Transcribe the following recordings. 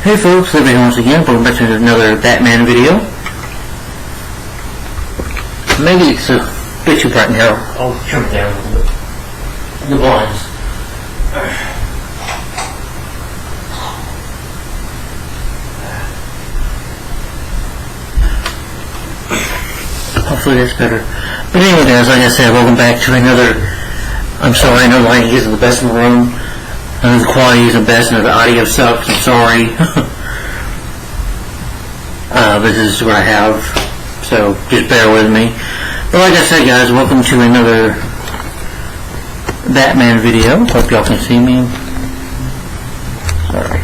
Hey folks, everybody once again, welcome back to another Batman video. Maybe it's a bit too bright in here. I'll trim it down a little bit. The blinds. Hopefully that's better. But anyway guys, like I said, welcome back to another. I'm sorry, I know the lighting isn't the best in the room. The quality isn't best and the audio sucks, I'm sorry. But this is what I have, so just bear with me. But like I said guys, welcome to another Batman video. Hope y'all can see me. Sorry.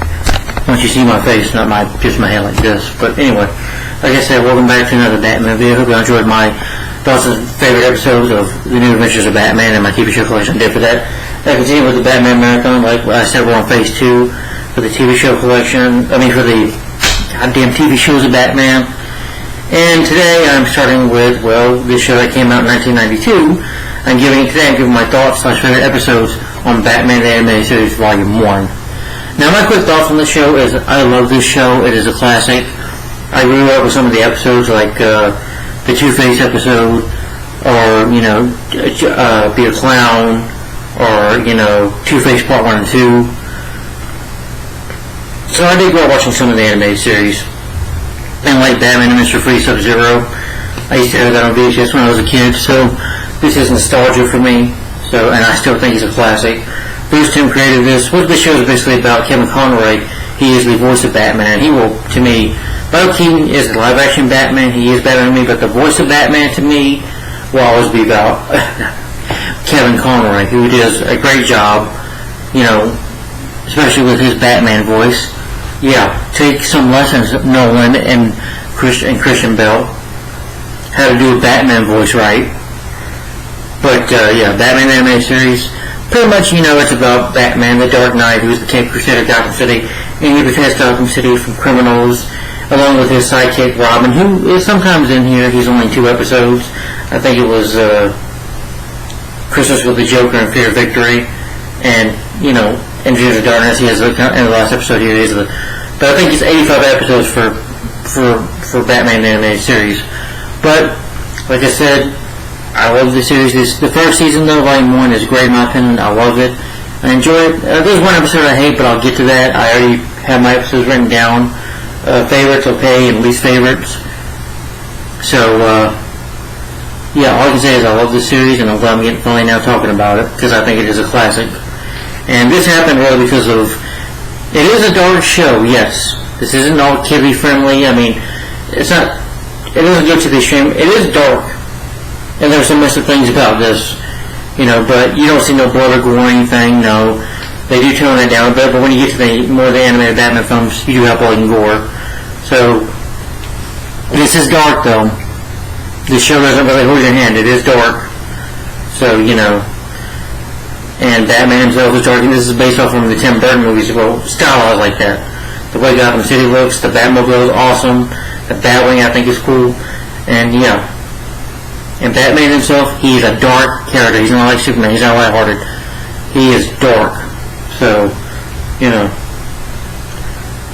Once you see my face, not just my head like this. But anyway, like I said, welcome back to another Batman video. Hope y'all enjoyed my thoughts and favorite episodes of The New Adventures of Batman and my TV show collection I did for that. I continue with the Batman Marathon. Like I said, we're on phase 2 for the TV show collection. For the goddamn TV shows of Batman. And today I'm starting with, well, this show that came out in 1992. I'm giving my thoughts / favorite episodes on Batman the Animated Series Volume 1. Now my quick thoughts on the show is I love this show. It is a classic. I grew up with some of the episodes like the Two-Face episode, or, Be a Clown, or, Two-Face Part 1 and 2. So I did grow up watching some of the animated series. And like Batman and Mr. Freeze Sub-Zero, I used to have that on VHS when I was a kid, so this is nostalgia for me. So, and I still think it's a classic. Bruce Timm created this. What this show is basically about, Kevin Conroy, he is the voice of Batman. He will, to me, Michael Keaton is the live-action Batman, he is Batman to me, but the voice of Batman to me will always be about Kevin Conroy, who does a great job, especially with his Batman voice. Yeah, take some lessons, Nolan and Christian Bale, how to do a Batman voice right. But, Batman Animated Series, pretty much, it's about Batman, the Dark Knight, who's the Cape Crusader of Gotham City, and he protects Gotham City from criminals, along with his sidekick Robin, who is sometimes in here. He's only in 2 episodes. I think it was Christmas with the Joker and Fear of Victory, and Engineers of Darkness. He has in the last episode here. But I think it's 85 episodes for Batman the Animated Series. But like I said, I love the series. The first season though, Volume 1, is great in my opinion. I love it. I enjoy it. There's one episode I hate, but I'll get to that. I already have my episodes written down. Favorites, okay, and least favorites. So, all I can say is I love this series, and I'm glad I'm getting finally now talking about it, because I think it is a classic. And this happened really because of, it is a dark show, yes. This isn't all kid friendly. It doesn't go to the extreme. It is dark, and there's some messed up things about this, but you don't see no blood or gore or anything, no. They do tone it down a bit, but when you get to the animated Batman films, you do have blood and gore. So, this is dark though. This show doesn't really hold your hand. It is dark. So, and Batman himself is dark, and this is based off of the Tim Burton movies, well, stylized like that. The way Gotham City looks, the Batmobile is awesome, the Batwing I think is cool, and and Batman himself, he's a dark character. He's not like Superman, he's not lighthearted. He is dark. So,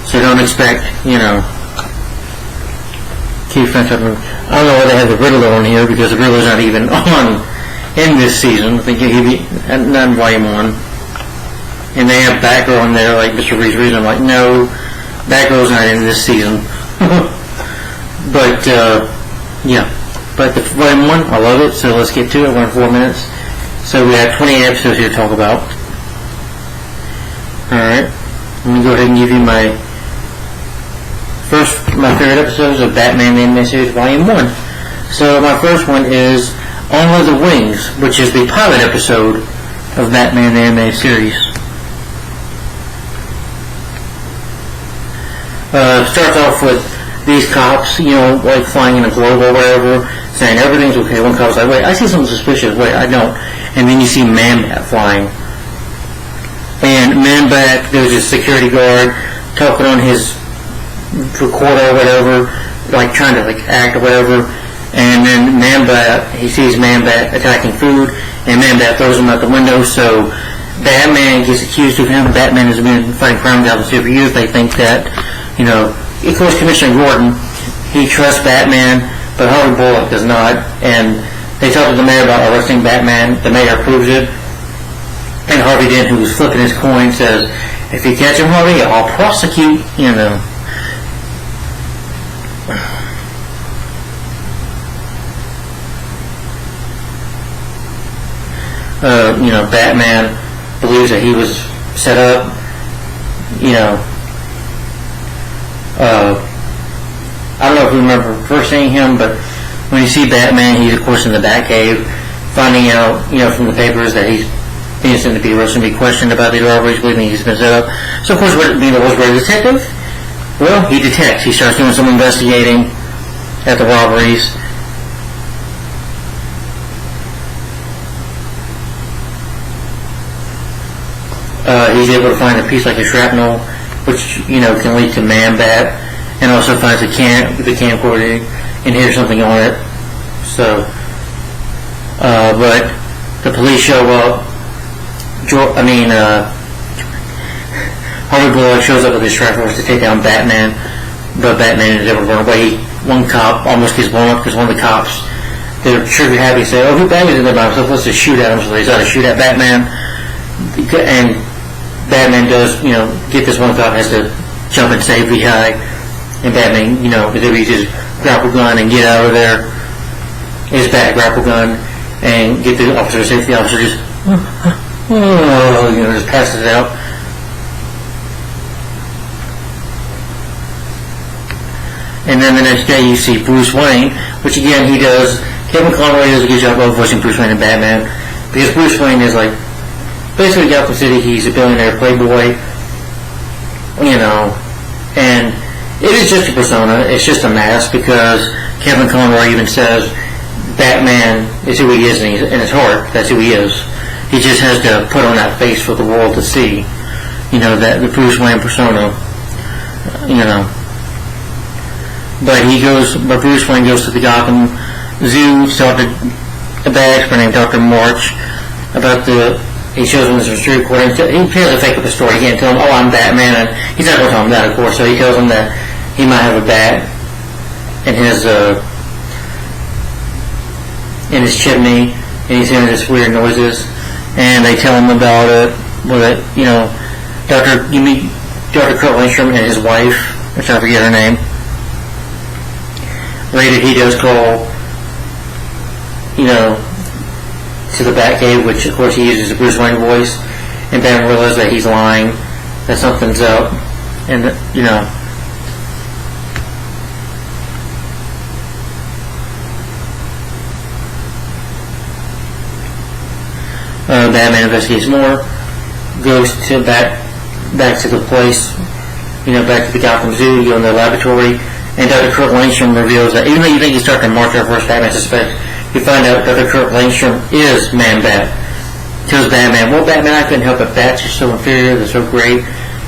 so don't expect, Keith French. I don't know why they have the Riddler on here, because the Riddler's not even on in this season. I think he'd be not in Volume 1. And they have Batgirl on there, like Mr. Reese. I'm like, no, Batgirl's not in this season. But, But the Volume 1, I love it, so let's get to it. We're in 4 minutes. So we have 28 episodes here to talk about. Alright, let me go ahead and give you my favorite episodes of Batman the Animated Series Volume 1. So my first one is On the Wings, which is the pilot episode of Batman the Animated Series. Starts off with these cops, like flying in a globe or whatever, saying everything's okay. One cop's like, wait, I see something suspicious, wait, I don't. And then you see Man-Bat flying. And Man-Bat, there's a security guard talking on his recorder or whatever, like trying to act or whatever, and then Man-Bat, he sees Man-Bat attacking food, and Man-Bat throws him out the window, so Batman gets accused of him. Batman has been fighting crime in Gotham City for years. They think that Of course, Commissioner Gordon, he trusts Batman, but Harvey Bullock does not, and they talk to the mayor about arresting Batman. The mayor approves it, and Harvey Dent, who was flipping his coin, says, "If you catch him, Harvey, I'll prosecute." Batman believes that he was set up. I don't know if you remember first seeing him, but when you see Batman, he's of course in the Batcave, finding out, from the papers that he's innocent to be arrested and be questioned about these robberies, believing he's been set up. So of course, being a Rosebud detective, well, he detects. He starts doing some investigating at the robberies. He's able to find a piece like a shrapnel, which can lead to Man-Bat, and also finds the camcorder and hears something on it. So, but the police show up. Harvey Bullock shows up with his strike force to take down Batman, but Batman is able to run away. One cop almost gets blown up because one of the cops, they're trigger happy, say, "Oh, who Batman's in there by himself? Let's just shoot at him." So they decide to shoot at Batman, and Batman does, get this one cop, has to jump and save the guy, and Batman, is able to use his grapple gun and get out of there, his bat grapple gun, and get the officer to safety. The officer just, just passes it out. And then the next day you see Bruce Wayne, which again he does, Kevin Conroy does a good job of voicing Bruce Wayne and Batman, because Bruce Wayne is like, basically Gotham City, he's a billionaire playboy, and it is just a persona, it's just a mask, because Kevin Conroy even says Batman is who he is in his heart, that's who he is. He just has to put on that face for the world to see, that the Bruce Wayne persona, But Bruce Wayne goes to the Gotham Zoo to talk to a bad expert named Dr. March about he shows him this mystery recording. He tries to fake up a story. He can't tell him, "Oh, I'm Batman," and he's not going to tell him that, of course. So he tells him that he might have a bat in his chimney, and he's hearing this weird noises. And they tell him about it. You meet Dr. Kurt Lindstrom and his wife, which I forget her name. Later, he does call, to the Batcave, which of course he uses a Bruce Wayne voice, and Batman realizes that he's lying, that something's up, and Batman investigates more, goes to back to the place, back to the Gotham Zoo, you go in the laboratory, and Dr. Kurt Lindstrom reveals that even though you think he's Dr. March, our first Batman suspect, you find out Dr. Kurt Lindstrom is Man-Bat. Tells Batman, "Well, Batman, I couldn't help it. Bats are so inferior, they're so great."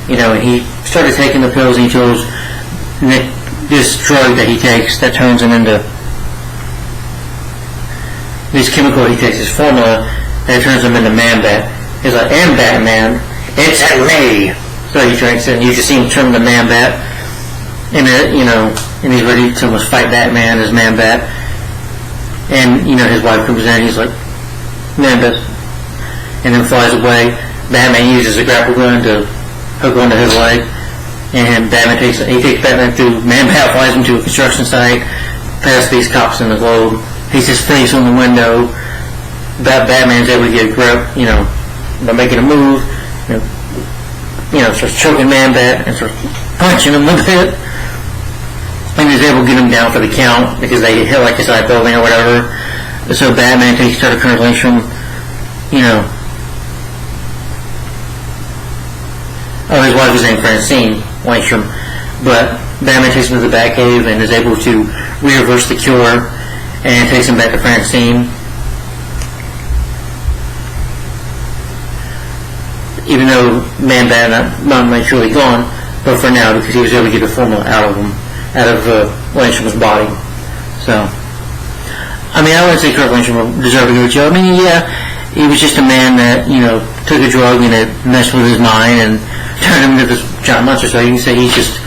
And he started taking the pills, and he chose this drug that he takes that turns him into this chemical he takes, this formula, that turns him into Man-Bat. He's like, "And Batman, it's at me." So he drinks it, and you just see him turn to Man-Bat. And and he's ready to almost fight Batman as Man-Bat. And his wife comes in, and he's like, "Man-Bat," and then flies away. Batman uses a grapple gun to hook onto his leg, and Batman takes Batman through. Man-Bat flies him to a construction site, past these cops in the globe. He's his face on the window. Batman's able to get a grip, by making a move. Starts choking Man-Bat and starts punching him with it. And he's able to get him down for the count because they hit like a side building or whatever. So Batman takes Dr. Kurt Lindstrom, his wife is named Francine Lindstrom, but Batman takes him to the Batcave and is able to reverse the cure and takes him back to Francine. Even though Man-Bat not truly gone, but for now, because he was able to get the formula out of Lindstrom's body. So, I wouldn't say Kurt Lindstrom deserved a good job. He was just a man that, took a drug and it messed with his mind and turned him into this giant monster. So you can say he's just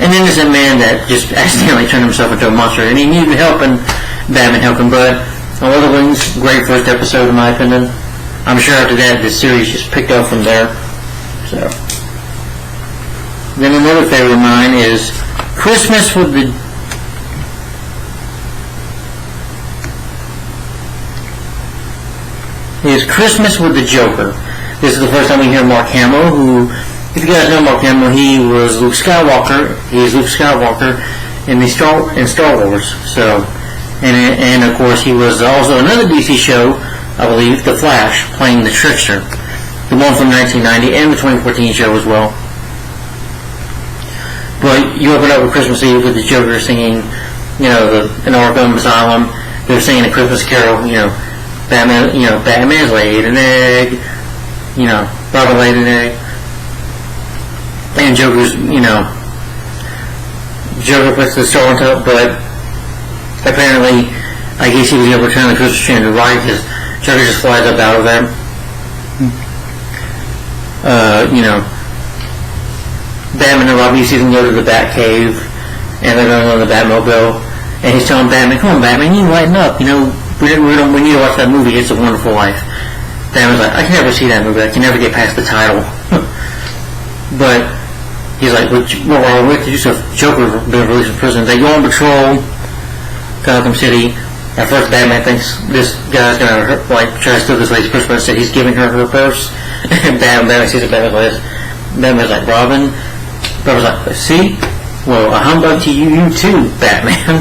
an innocent man that just accidentally turned himself into a monster, and he needed help, and Batman helped him. But Lord of the Rings, great first episode in my opinion. I'm sure after that the series just picked up from there. So then another favorite of mine is Christmas with the Joker. This is the first time we hear Mark Hamill, who, if you guys know Mark Hamill, he was Luke Skywalker. He's Luke Skywalker in Star Wars. So, and of course he was also another DC show, I believe, The Flash, playing the Trickster, the one from 1990 and the 2014 show as well. But you open up with Christmas Eve with the Joker singing, in Arkham Asylum. They're singing a Christmas Carol, Batman's laid an egg, Robin laid an egg, and Joker puts the star on top, but apparently, I guess he was able to turn the Christmas tree into right, because Joker just flies up out of there. Batman and Robin, you see them go to the Batcave, and they're going on the Batmobile, and he's telling Batman, come on Batman, you lighten up, we need to watch that movie, It's a Wonderful Life. Batman's like, I can never see that movie, I can never get past the title. But he's like, what wrong with you? So Joker been released from prison. They go on patrol, Gotham City. At first Batman thinks this guy's gonna try to steal this lady's purse, but instead he's giving her purse. And Batman sees it, Batman's like, Robin's like, see? Well, a humbug to you too, Batman.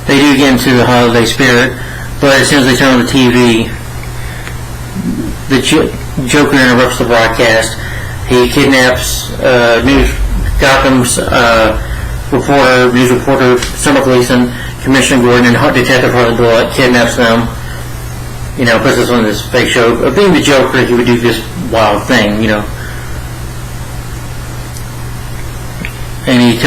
They do get into the holiday spirit, but as soon as they turn on the TV, the Joker interrupts the broadcast. He kidnaps Gotham's news reporter, Summer Gleason, Commissioner Gordon, and Detective Harley Bullock, kidnaps them. Puts us on this fake show. Being the Joker, he would do this wild thing, And he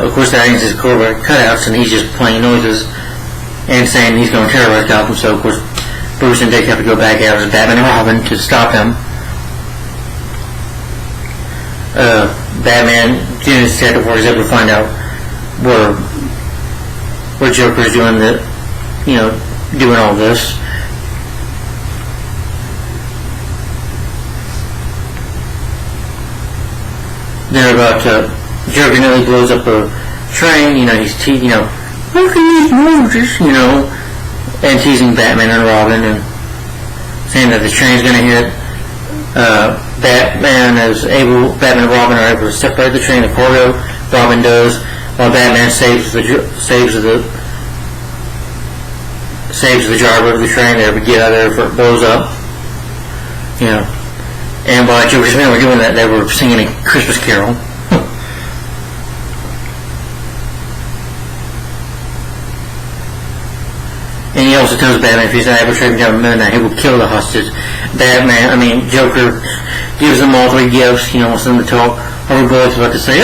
of course, the audience is Corvette cutouts, and he's just playing noises and saying he's going to terrorize Gotham. So, of course, Bruce and Dick have to go back out as Batman and Robin to stop him. Batman, doing his detective work, is able to find out where Joker's doing doing all this. They're about to. Joker nearly blows up a train, how can you move this, and teasing Batman and Robin and saying that the train's gonna hit. Batman and Robin are able to separate the train, the cargo, Robin does, while Batman saves the driver of the train. They're able to get out of there before it blows up. And while Joker's men were doing that, they were singing a Christmas Carol. And he also tells Batman if he's not able to track him down at midnight, he will kill the hostage. Joker gives them all three gifts, wants them to talk. Harvey Bullock's about to say,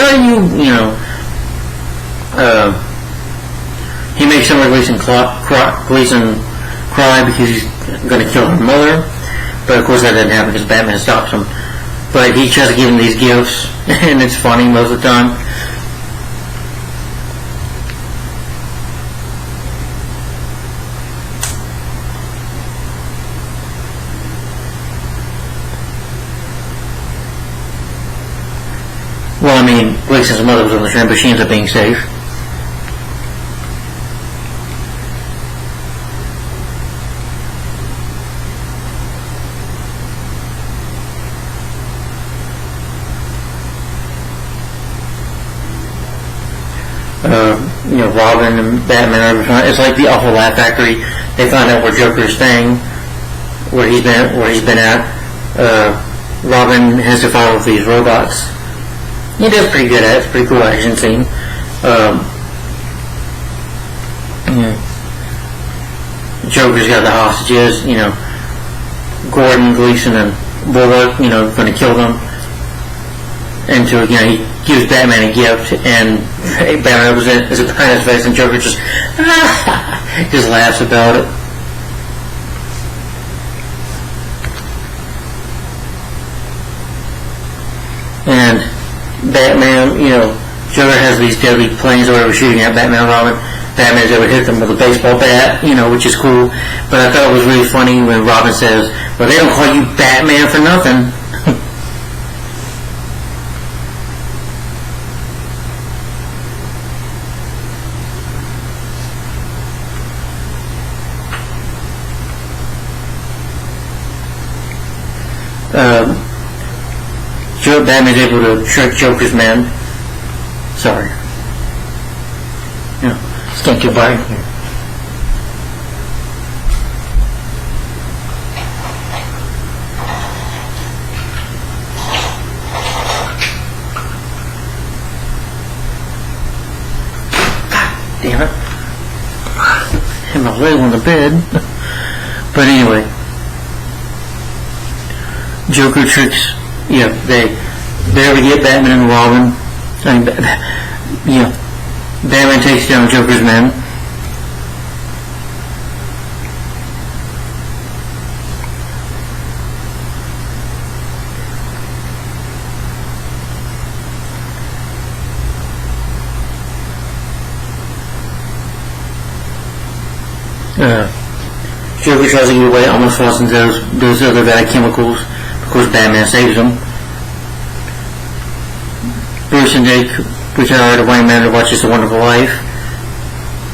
he makes Summer Gleason cry because he's going to kill her mother. But of course that doesn't happen because Batman stops him. But he tries to give him these gifts, and it's funny most of the time. Well, Gleason's mother was on the train, but she ends up being safe. Robin and Batman are everything. It's like the Awful Laugh Factory. They find out where Joker's staying, where he's been at. Robin has to follow these robots. He does pretty good at it. It's a pretty cool action scene. Joker's got the hostages, Gordon, Gleason, and Bullock, going to kill them. And he gives Batman a gift, and Batman opens it, it's a pie in his face, and Joker just just laughs about it. And Batman, Joker has these deadly planes or whatever shooting at Batman and Robin. Batman's able to hit them with a baseball bat, which is cool. But I thought it was really funny when Robin says, well, they don't call you Batman for nothing. Batman's able to trick Joker's men. Sorry. Just can't get by here. God damn it. Hit my leg on the bed. But anyway. Joker tricks, they ever get Batman and Robin. Batman takes down Joker's men. Joker tries to get away, almost falls into those other bad chemicals. Of course, Batman saves him. Bruce and Jake retire to Wayne Manor to watch It's a Wonderful Life.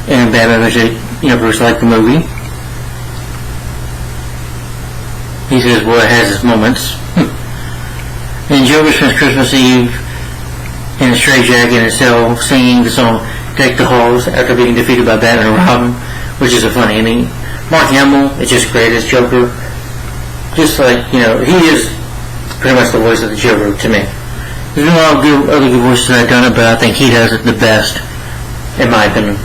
And Batman and Jake, Bruce liked the movie. He says, well, it has its moments. And Joker spends Christmas Eve in a straitjacket in a cell singing the song Deck the Halls after being defeated by Batman and Robin, which is a funny ending. Mark Hamill is just great as Joker. Just like, he is pretty much the voice of the Joker to me. There's been a lot of other good voices that I've done it, but I think he does it the best, in my opinion.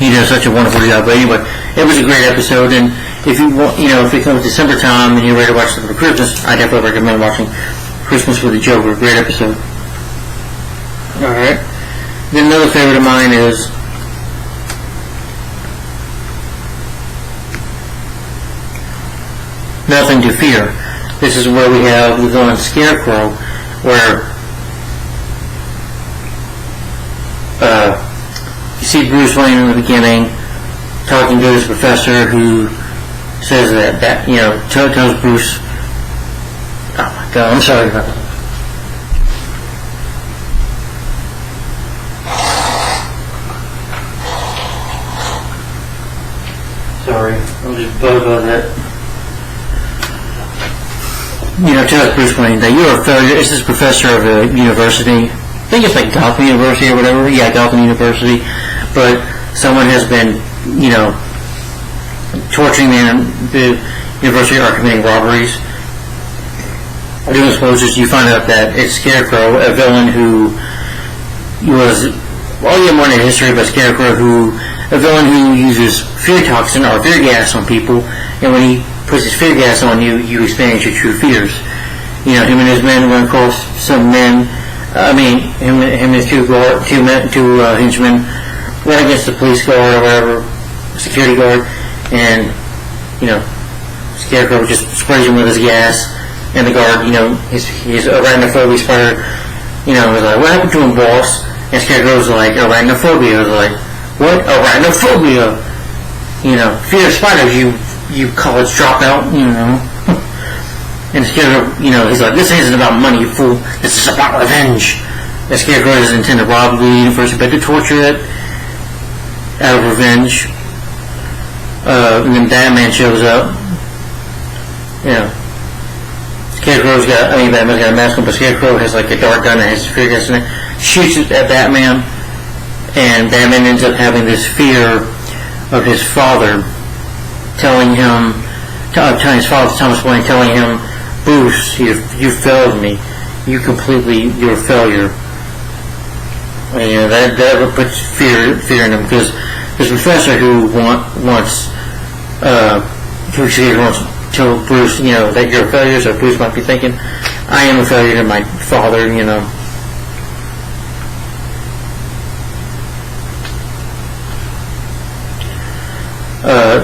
He does such a wonderful job. But anyway, it was a great episode, and if you want, if it comes December time and you're ready to watch something for Christmas, I definitely recommend watching Christmas with the Joker. Great episode. Alright. Then another favorite of mine is Nothing to Fear. This is where we have the villain Scarecrow, where you see Bruce Wayne in the beginning talking to his professor, who says that tells Bruce, oh my god, I'm sorry about that. Sorry, I'm just bugged by that. Tells Bruce Wayne that you're a failure. It's this professor of a university. I think it's like Gotham University or whatever. Yeah, Gotham University. But someone has been, torturing the university or committing robberies. Doing exposures, you find out that it's Scarecrow, a villain who was, well, you have more in history, but Scarecrow, a villain who uses fear toxin or fear gas on people, and when he puts his fear gas on you, you experience your true fears. Him and his men run across some men. Him and his two henchmen run against the police guard or whatever, security guard, and Scarecrow just sprays him with his gas, and the guard, his arachnophobia spider, was like, what happened to him, boss? And Scarecrow's like, arachnophobia. I was like, what? Arachnophobia? Fear of spiders, you college dropout, And Scarecrow, he's like, this isn't about money, you fool. This is about revenge. And Scarecrow doesn't intend to rob the university, but to torture it out of revenge. And then Batman shows up. Batman's got a mask on, but Scarecrow has like a dart gun and has fear gas in it. Shoots it at Batman, and Batman ends up having this fear of his father telling his father, Thomas Wayne, telling him, Bruce, you failed me. You're a failure. And that puts fear in him, because there's a professor who wants Skeeter wants to tell Bruce, that you're a failure, so Bruce might be thinking, I am a failure to my father,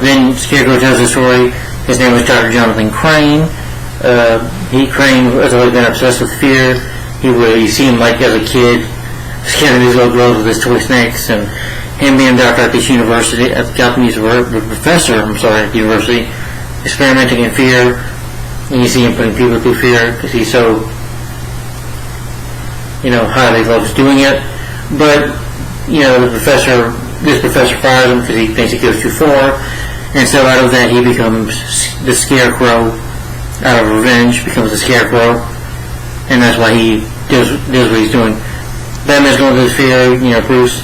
Then Scarecrow tells the story. His name was Dr. Jonathan Crane. Crane has always been obsessed with fear. He seemed like, as a kid, scared of these little girls with his toy snakes, and him being a doctor at this university, at the Japanese professor, at the university, experimenting in fear, and you see him putting people through fear because he's so, highly loves doing it. But, this professor fires him because he thinks he goes too far, and so out of that he becomes the Scarecrow. Out of revenge, becomes the Scarecrow, and that's why he does what he's doing. Batman's going through this fear, Bruce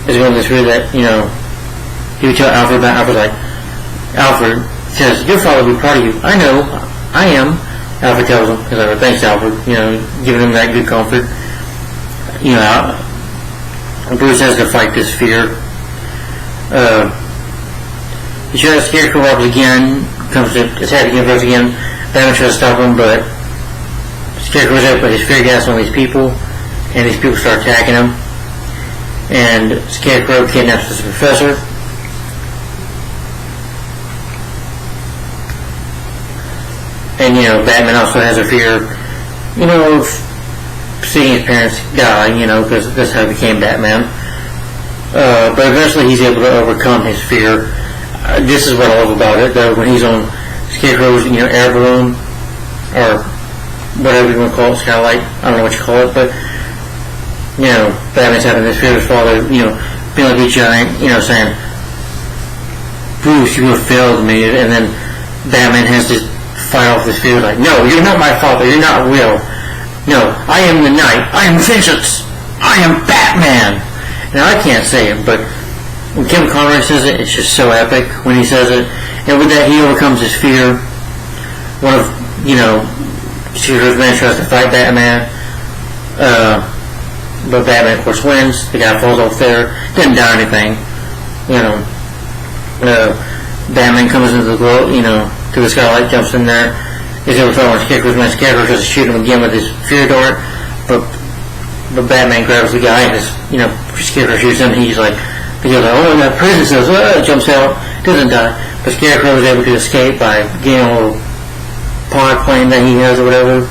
is going through this fear that, he would tell Alfred about. Alfred's like, Alfred says, your father will be proud of you. I know, I am. Alfred tells him, he's like, thanks, Alfred, giving him that good comfort. Bruce has to fight this fear. He tries to Scarecrow up again, comes to attack again, Bruce again. Batman tries to stop him, but Scarecrow's there to put his fear gas on these people, and these people start attacking him. And Scarecrow kidnaps this professor. And, Batman also has a fear, of seeing his parents die, because that's how he became Batman. But eventually he's able to overcome his fear. This is what I love about it, though, when he's on Scarecrow's, air balloon, or whatever you want to call it, skylight, I don't know what you call it, but, Batman's having this fear of his father, being like a giant, saying, Bruce, you have failed me, and then Batman has to fight off this fear, like, no, you're not my father, you're not real, no, I am the Knight, I am vengeance, I am Batman. Now, I can't say it, but when Kevin Conroy says it, it's just so epic when he says it. And with that, he overcomes his fear. One of, Scarecrow's men tries to fight Batman. But Batman, of course, wins. The guy falls off there. Didn't die or anything. Batman comes into the glow, to the skylight, jumps in there. He's able to throw on Scarecrow's man. Scarecrow tries to shoot him again with his fear dart. But Batman grabs the guy and Scarecrow shoots him. And he's like, because that prison cells, jumps out, doesn't die. But Scarecrow is able to escape by getting a little pod plane that he has or whatever.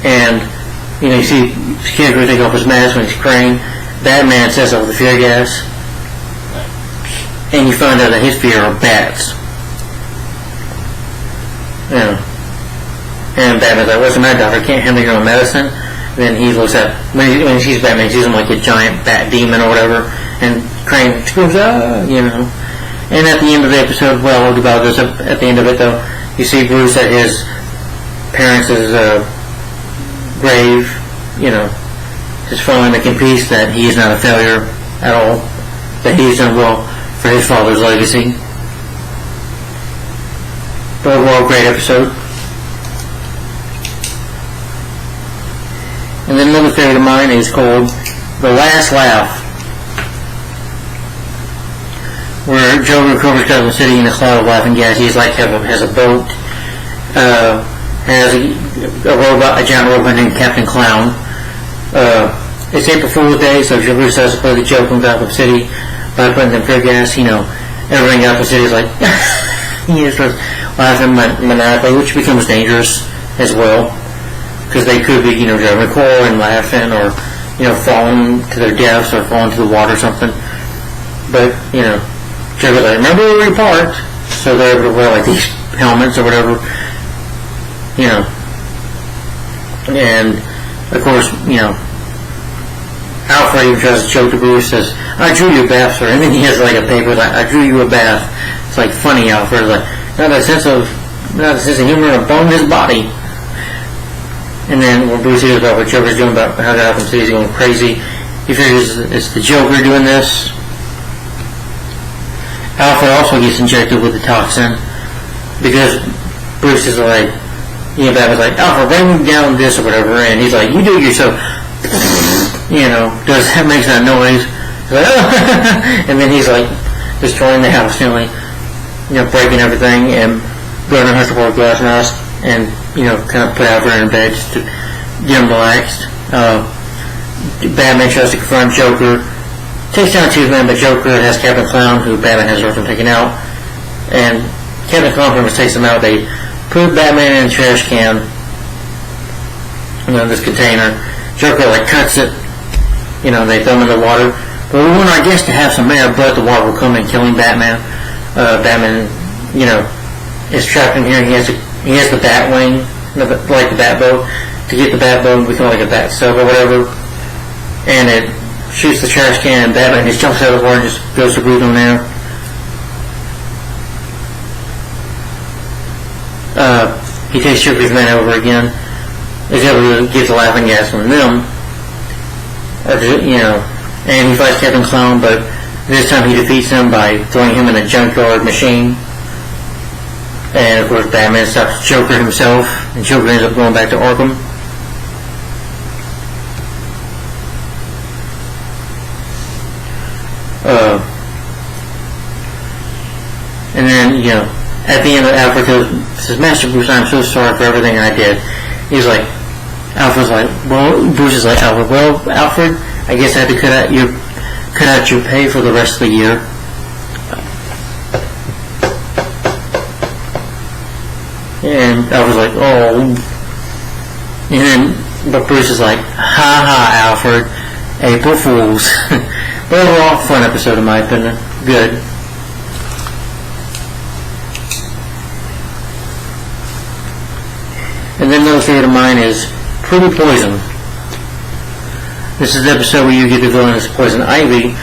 And, you see Scarecrow take off his mask when he's Crane. Batman sets off the fear gas. And you find out that his fear are bats. And Batman's like, what's the matter, doctor? Can't handle your own medicine? Then he looks at, when he sees Batman, he sees him like a giant bat demon or whatever, and Crane screams, And at the end of the episode, well, I'll about this at the end of it though, you see Bruce at his parents' grave, just finally making peace that he is not a failure at all, that he's done well for his father's legacy. But overall, great episode. And then another favorite of mine is called The Last Laugh, where Joker recovers out of the city in a cloud of laughing gas. He's like has a boat, has a robot, a giant robot named Captain Clown. It's April Fool's Day, so Joker decides to play the joke on Gotham City by putting them fear gas. Everyone in Gotham City is like, he starts laughing maniacally, which becomes dangerous as well. Because they could be, driving a car and laughing, or, falling to their deaths, or falling to the water or something. But, Joker's like, remember where we parked? So they're able to wear, like, these helmets or whatever. And, of course, Alfred even tries to choke the Bruce, says, I drew you a bath, sir. And then he has, like, a paper, like, I drew you a bath. It's, like, funny, Alfred. Like, not a sense of humor and a bone in his body. And then when Bruce hears about what Joker's doing, about how Gotham City's going crazy, he figures it's the Joker doing this. Alfred also gets injected with the toxin because Bruce is like, Batman's like, Alfred, bring down this or whatever, and he's like, you do it yourself. Makes that noise. He's like, oh. And then he's like destroying the house, breaking everything, and Gardner has to wear a glass mask and, kind of put Alfred in bed just to get him relaxed. Batman tries to confront Joker, takes down two men, but Joker has Captain Clown, who Batman has orphan taken out, and Captain Clown pretty much takes him out. They put Batman in a trash can, this container. Joker cuts it, they throw him in the water. But we want our guests to have some air, but the water will come in, killing Batman. Batman, is trapped in here. He has the bat wing, like the bat boat. To get the bat boat, we call it a bat sub or whatever. And it shoots the trash can, and Batman just jumps out of the water and just goes to breathe on there. He takes Joker's men over again. He's able to get the laughing gas on them. And he fights Captain Clown, but this time he defeats him by throwing him in a junkyard machine. And of course Batman stops Joker himself, and Joker ends up going back to Arkham. And then, at the end of Alfred says, Master Bruce, I'm so sorry for everything I did. He's like, Alfred's like, Bruce is like, Alfred, I guess I had to cut out your pay for the rest of the year. And Alfred's like, but Bruce is like, ha, Alfred, April Fools. But overall, fun episode in my opinion. Good. And then another favorite of mine is Pretty Poison. This is the episode where you get the villain as Poison Ivy,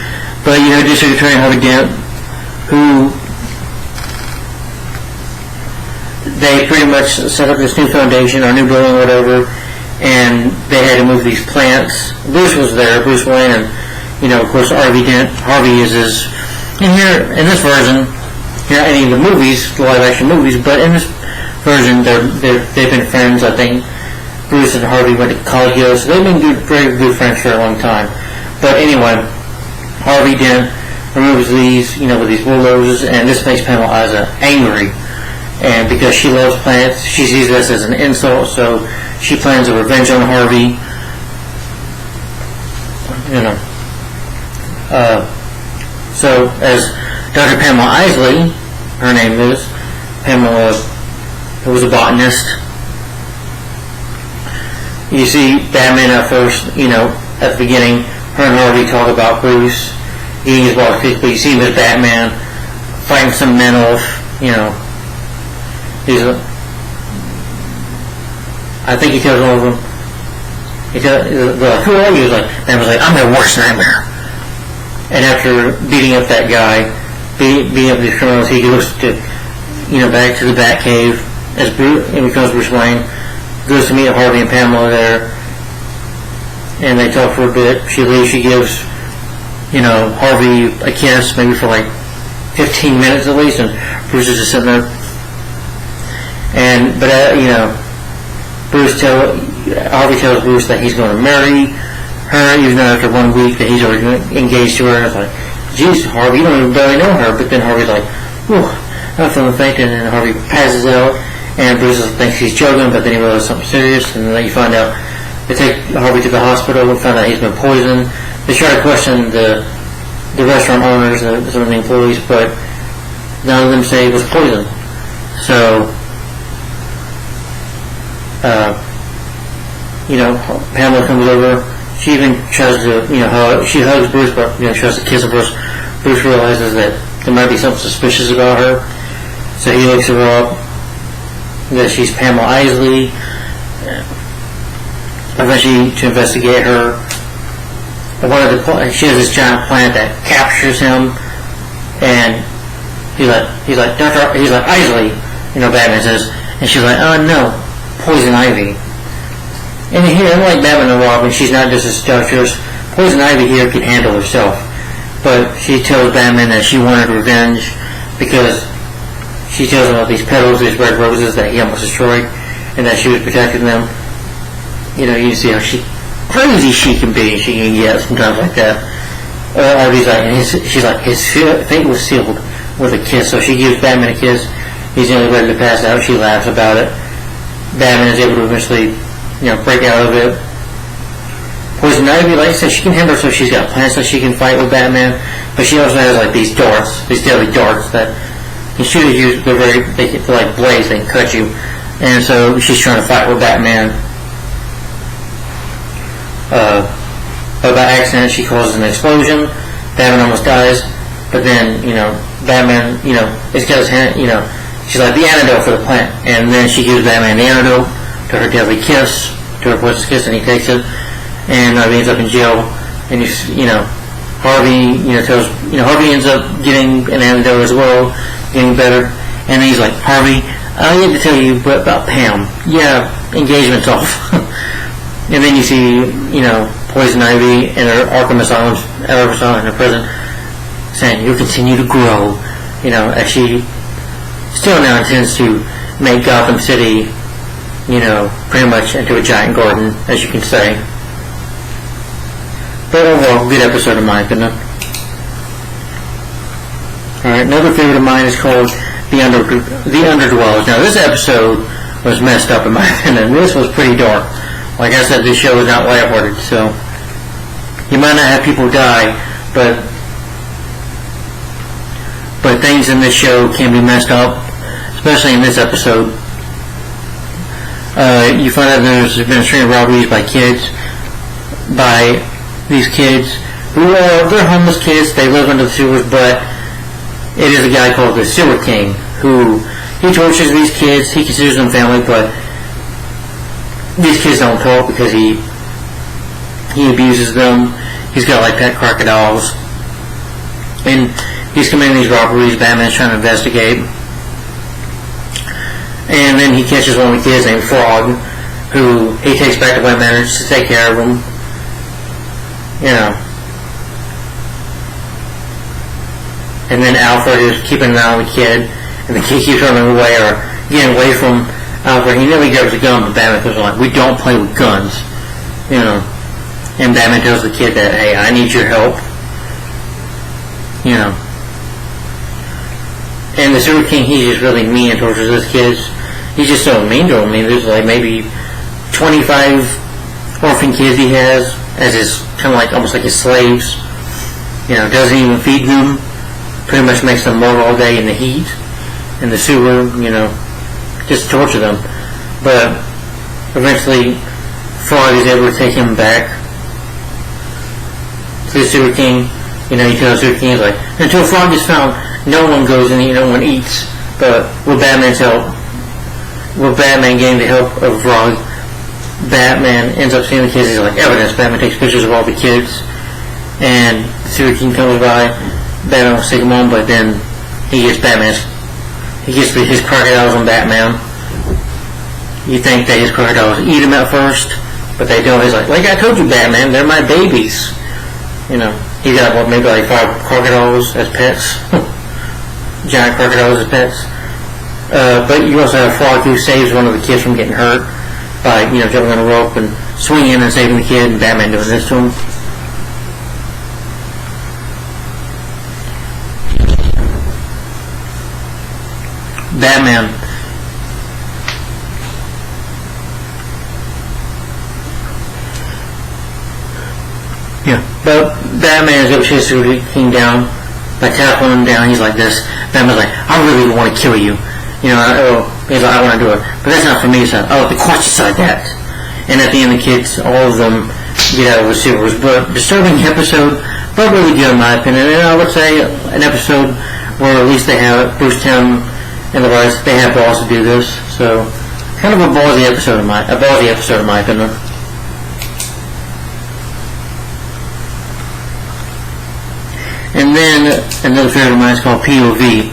but District Attorney Harvey Dent, who they pretty much set up this new foundation or new building or whatever, and they had to move these plants. Bruce was there, Bruce Wayne, and of course Harvey Dent. Harvey is his in this version, any of the movies, the live action movies, but in this version they've been friends. I think Bruce and Harvey went to college together, so they've been very good friends for a long time. But anyway, Harvey Dent removes these, with these bulldozers, and this makes Pamela Isa angry. And because she loves plants, she sees this as an insult, so she plans a revenge on Harvey. So as Dr. Pamela Isley, her name is, Pamela, who was a botanist, you see Batman at first, at the beginning, her and Harvey talk about Bruce eating his box, but you see him as Batman fighting some men off, I think he tells one of them, they're like, who are you? Batman's like, I'm their worst nightmare. And after beating up that guy, beating up these criminals, he goes to, back to the Batcave as Bruce, and becomes Bruce Wayne, goes to meet Harvey and Pamela there, and they talk for a bit. She leaves, she gives, Harvey a kiss, maybe for 15 minutes at least, and Bruce is just sitting there. Harvey tells Bruce that he's going to marry her, even though after 1 week that he's already engaged to her. And it's like, geez, Harvey, you don't even barely know her. But then Harvey's like, whew, I'm feeling faint, and then Harvey passes out, and Bruce thinks he's joking, but then he realizes something serious, and then you find out, they take Harvey to the hospital and find out he's been poisoned. They try to question the restaurant owners, some of the employees, but none of them say it was poison. So, Pamela comes over. She even tries to, she hugs Bruce, but tries to kiss him. Bruce realizes that there might be something suspicious about her, so he looks her up. That she's Pamela Isley. Eventually, to investigate her, she has this giant plant that captures him, and he's like Isley, Batman says, and she's like, oh no, Poison Ivy. And here, unlike Batman and Robin, she's not just a seductress. Poison Ivy here can handle herself, but she tells Batman that she wanted revenge because she tells him about these petals, these red roses that he almost destroyed, and that she was protecting them. You see how crazy she can be. She can get sometimes like that. Ivy's like, she's like, his fate was sealed. with a kiss. So she gives Batman a kiss. He's nearly ready to pass out. She laughs about it. Batman is able to eventually, break out of it. Poison Ivy, like I said, she can handle it, so she's got plans so she can fight with Batman. But she also has like these darts, these deadly darts that you shoot at you. They're like blades. They can cut you. And so she's trying to fight with Batman. By accident, she causes an explosion. Batman almost dies. But then, Batman, it's got his hand, she's like, the antidote for the plant. And then she gives Batman the antidote to her deadly kiss, to her poisonous kiss, and he takes it. And he ends up in jail. And, Harvey, Harvey ends up getting an antidote as well, getting better. And then he's like, Harvey, I need to tell you about Pam. Yeah, engagement's off. And then you see, Poison Ivy in her Arkham Asylum in her prison, saying, you'll continue to grow, as she still now intends to make Gotham City, pretty much into a giant garden, as you can say. But overall, good episode in my opinion. Alright, another favorite of mine is called The Underdwellers. Now, this episode was messed up in my opinion. This was pretty dark. Like I said, this show is not lighthearted, so you might not have people die, but things in this show can be messed up, especially in this episode. You find out there's been a string of robberies by these kids who they're homeless kids. They live under the sewers, but it is a guy called the Sewer King who he tortures these kids. He considers them family, but these kids don't talk because he abuses them. He's got like pet crocodiles, and he's committing these robberies. Batman's trying to investigate, and then he catches one of the kids named Frog, who he takes back to Wayne Manor to take care of him. And then Alfred is keeping an eye on the kid, and the kid keeps running away or getting away from Alfred. He nearly grabs a gun, but Batman goes like, we don't play with guns, And Batman tells the kid that, hey, I need your help, And the Sewer King, he's just really mean and tortures his kids. He's just so mean to them. I mean, there's like maybe 25 orphan kids he has as his, kind of like, almost like his slaves. Doesn't even feed them. Pretty much makes them mold all day in the heat, in the sewer, just torture them. But eventually, Frog is able to take him back to the Sewer King. He tells the Sewer King, he's like, until Frog is found, no one goes and no one eats. But with Batman's help, with Batman getting the help of Frog, Batman ends up seeing the kids. He's like, evidence. Batman takes pictures of all the kids, and the Sewer King comes by. Batman will take him home, but then he gets his crocodiles on Batman. You think that his crocodiles eat him at first, but they don't. He's like I told you, Batman, they're my babies. He got maybe like 5 crocodiles as pets, giant crocodiles as pets. But you also have Frog who saves one of the kids from getting hurt by jumping on a rope and swinging and saving the kid, and Batman doing this to him. Batman. But Batman is able to chase the King down by tackling him down. He's like this. Batman's like, I really want to kill you. He's like, I want to do it. But that's not for me. He said, the courts decide that. And at the end, the kids, all of them, get out of the sewers. But disturbing episode, but really good in my opinion. And I would say an episode where at least they have Bruce Timm and the rest, they have balls to do this. So, kind of a ballsy episode in my opinion. And then another favorite of mine is called POV,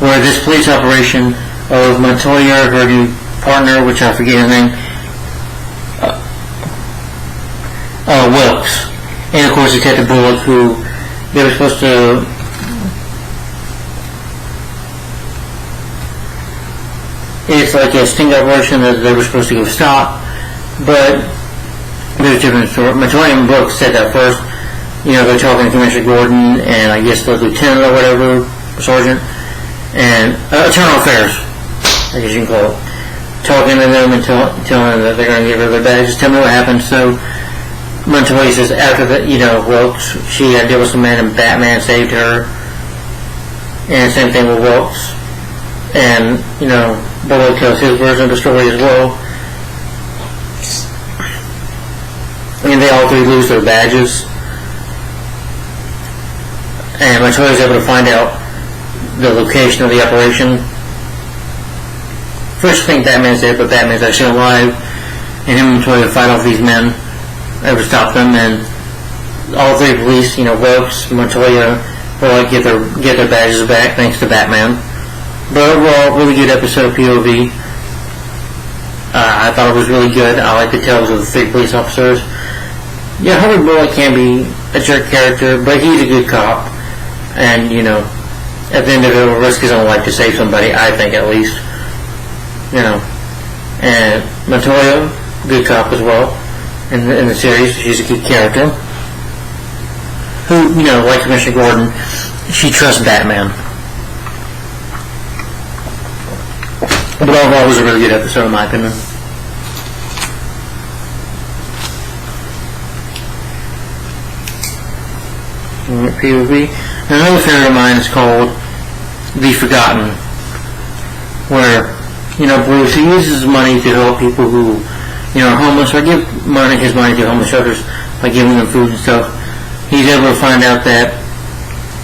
where this police operation of Montoya, her new partner, which I forget his name, Wilkes, and of course Detective Bullock, who they were supposed to it's like a sting operation that they were supposed to go stop, but there's a different story. Montoya and Brooks said that first. they're talking to Commissioner Gordon and I guess the lieutenant or whatever, sergeant, and internal affairs, I guess you can call it, talking to them and telling them that they're going to get rid of their badges. Tell me what happened. So Montoya says after that, Wilkes, she had to deal with some man and Batman saved her, and same thing with Wilkes, and Bullock tells his version of the story as well, and they all three lose their badges. And Montoya is able to find out the location of the operation. First you think Batman's dead, but Batman's actually alive. And him and Montoya fight off these men, able to stop them, and all three police, Wilkes, Montoya, will get their badges back thanks to Batman. But overall, really good episode of POV. I thought it was really good. I like the tales of the three police officers. Yeah, Harvey Bullock can be a jerk character, but he's a good cop. And, at the end of it, will risk his own life to save somebody, I think, at least. And Montoya, good cop as well, in the series. She's a good character. Who, like Commissioner Gordon, she trusts Batman. But overall, it was a really good episode, in my opinion. POV. Another favorite of mine is called The Forgotten, where, Bruce, he uses his money to help people who, are homeless, or give his money to homeless shelters by giving them food and stuff. He's able to find out that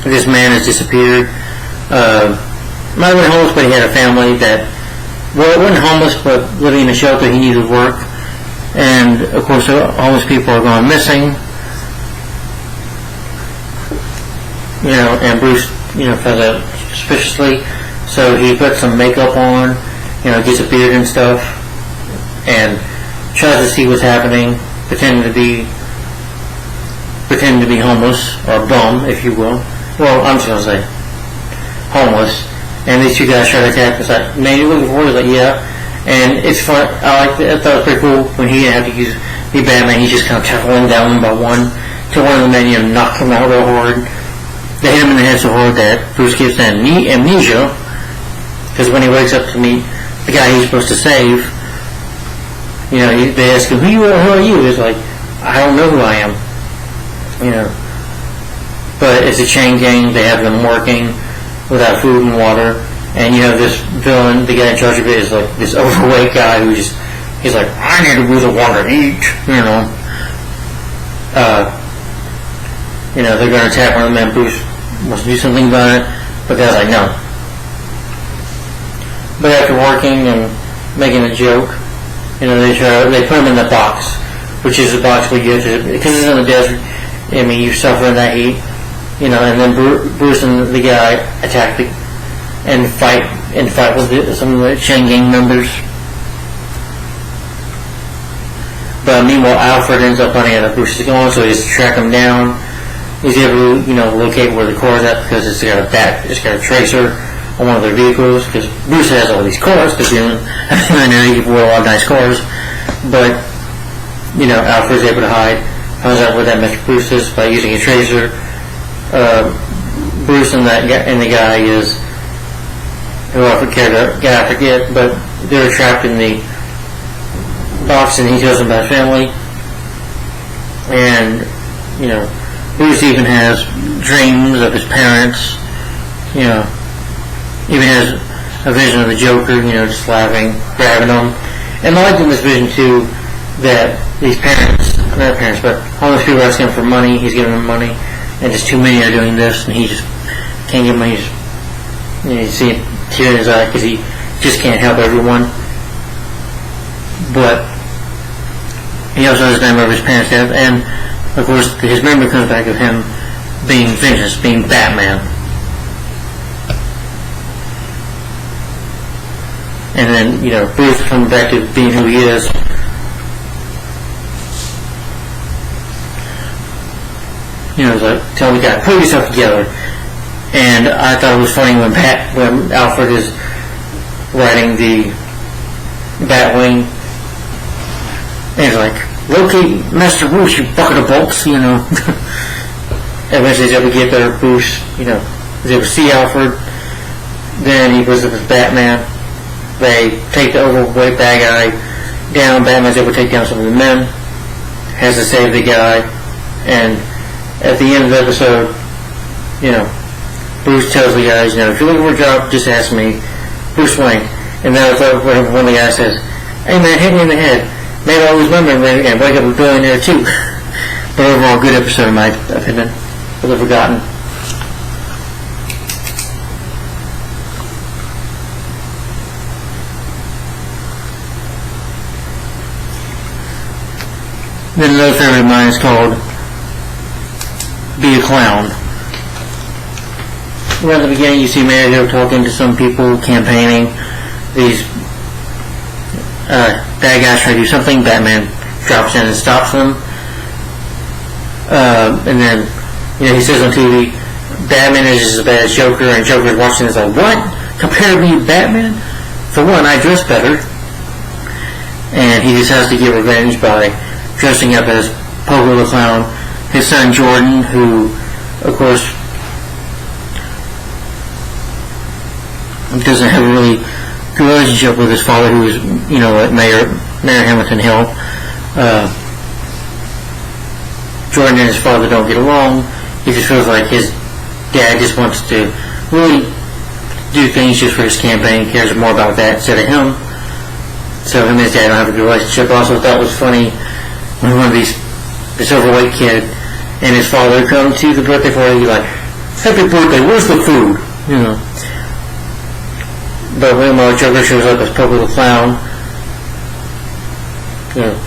this man has disappeared. Might have been homeless, but he had a family that, well, it wasn't homeless, but living in a shelter, he needed work. And, of course, homeless people are going missing. And Bruce, finds out suspiciously, so he puts some makeup on, disappeared and stuff, and tries to see what's happening, pretending to be homeless, or bum, if you will. Well, I'm just gonna say homeless. And these two guys try to attack us. Like, man, you looking for it? He's like, yeah. And it's fun. I thought it was pretty cool when he didn't have to be Batman. He's just kind of tackling down one by one till one of the men, knock him out real hard. They hit him in the head so hard that Bruce gets amnesia, because when he wakes up to meet the guy he's supposed to save, they ask him, who are you? He's like, I don't know who I am. But it's a chain gang. They have them working without food and water, and this villain, the guy in charge of it, is like this overweight guy who he's like, I need to be the one to eat. They're going to attack one of the men. Bruce wants to do something about it, but the guy's like, no. But after working and making a joke, they put him in the box, which is a box where you have to, because it's in the desert, you suffer in that heat, and then Bruce and the guy attack and fight with some of the chain gang members. But meanwhile, Alfred ends up finding out that Bruce is gone, so he has to track him down. He's able to, locate where the car is at, because it's got a tracer on one of their vehicles, because Bruce has all these cars, because I know he can a lot of nice cars, but, Alfred's able to hide, finds out where that Mr. Bruce is by using a tracer. Bruce and the guy is, who I forget, but they're trapped in the box, and he tells them about his family, and, Bruce even has dreams of his parents, even has a vision of the Joker, just laughing, grabbing them. And I like in this vision too that these not parents, but homeless people are asking him for money, he's giving them money, and just too many are doing this, and he just can't give money. You see a tear in his eye because he just can't help everyone. But he also has a memory of his parents' death, and of course, his memory comes back of him being vengeance, being Batman. And then, Bruce comes back to being who he is. He's like, tell the guy, pull yourself together. And I thought it was funny when Alfred is riding the Batwing, and he's like, locate Master Bruce, you bucket of bolts, eventually he's able to get there. Bruce, he's able to see Alfred. Then he goes up with Batman. They take the overweight bad guy down. Batman's able to take down some of the men. Has to save the guy. And at the end of the episode, Bruce tells the guys, if you're looking for a job, just ask me, Bruce Wayne. And then one of the guys says, hey man, hit me in the head. Maybe I'll lose my memory and wake up a billionaire too. But overall, good episode in my opinion. For the Forgotten. Then another favorite of mine is called Be a Clown. Right at the beginning, you see Mary Hill talking to some people, campaigning. These bad guys try to do something. Batman drops in and stops them. And then, he says on TV, Batman is just as bad as Joker, and Joker's watching and is like, what? Compare me to Batman? For one, I dress better. And he just has to get revenge by dressing up as Pogo the Clown. His son Jordan, who, of course, doesn't have a really good relationship with his father, who is, at Mayor Hamilton Hill. Jordan and his father don't get along. He just feels like his dad just wants to really do things just for his campaign. He cares more about that instead of him. So him and his dad don't have a good relationship. Also thought it was funny when one of this overweight kid and his father come to the birthday party, like, happy birthday, where's the food? But when Joker shows up as Pogo the Clown,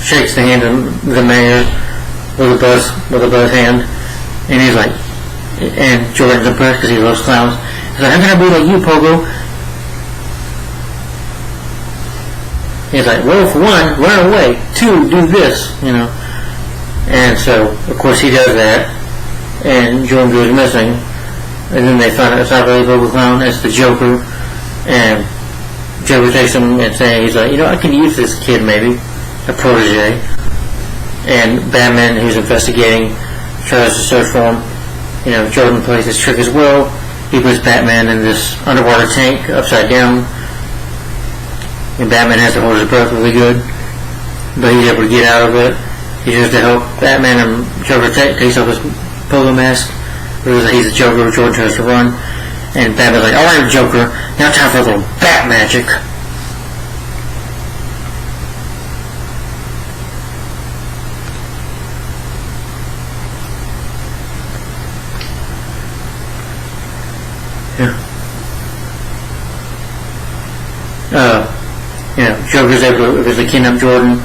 shakes the hand of the mayor with a buzz hand, and he's like, and Jordan's impressed because he loves clowns. He's like, how can I be like you, Pogo? He's like, well, for one, run away. Two, do this, And so, of course, he does that, and Jordan goes missing. And then they find out it's not really Pogo the Clown, it's the Joker. And Joker takes him and he's like, I could use this kid maybe, a protege. And Batman, who's investigating, tries to search for him. Jordan plays this trick as well. He puts Batman in this underwater tank upside down. And Batman has to hold his breath really good. But he's able to get out of it. He tries to help Batman, and Joker takes off his Pogo mask. He's a Joker. Jordan tries to run. And Batman's like, alright, Joker, now time for a little bat magic. Joker's able to kidnap Jordan,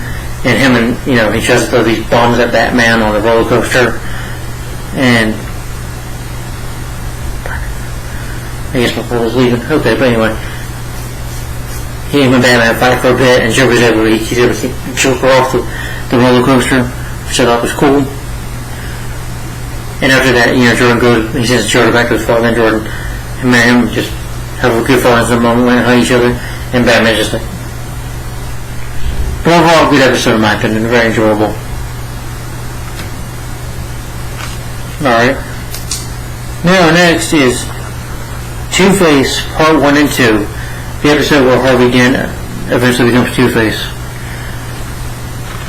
and him and, he tries to throw these bombs at Batman on the roller coaster. And I guess my phone was leaving. Okay, but anyway, he and Batman fight for a bit, and Joker's able to get Joker off the roller coaster, which I thought was cool. And after that, Jordan goes, he sends Jordan back to his father, and Jordan and him just have a good fun in the moment and hug each other, and Batman's just like. But overall, good episode in my opinion, very enjoyable. Alright. Now, next is Two-Face Part 1 and 2. The episode where Harvey Dent eventually becomes Two-Face.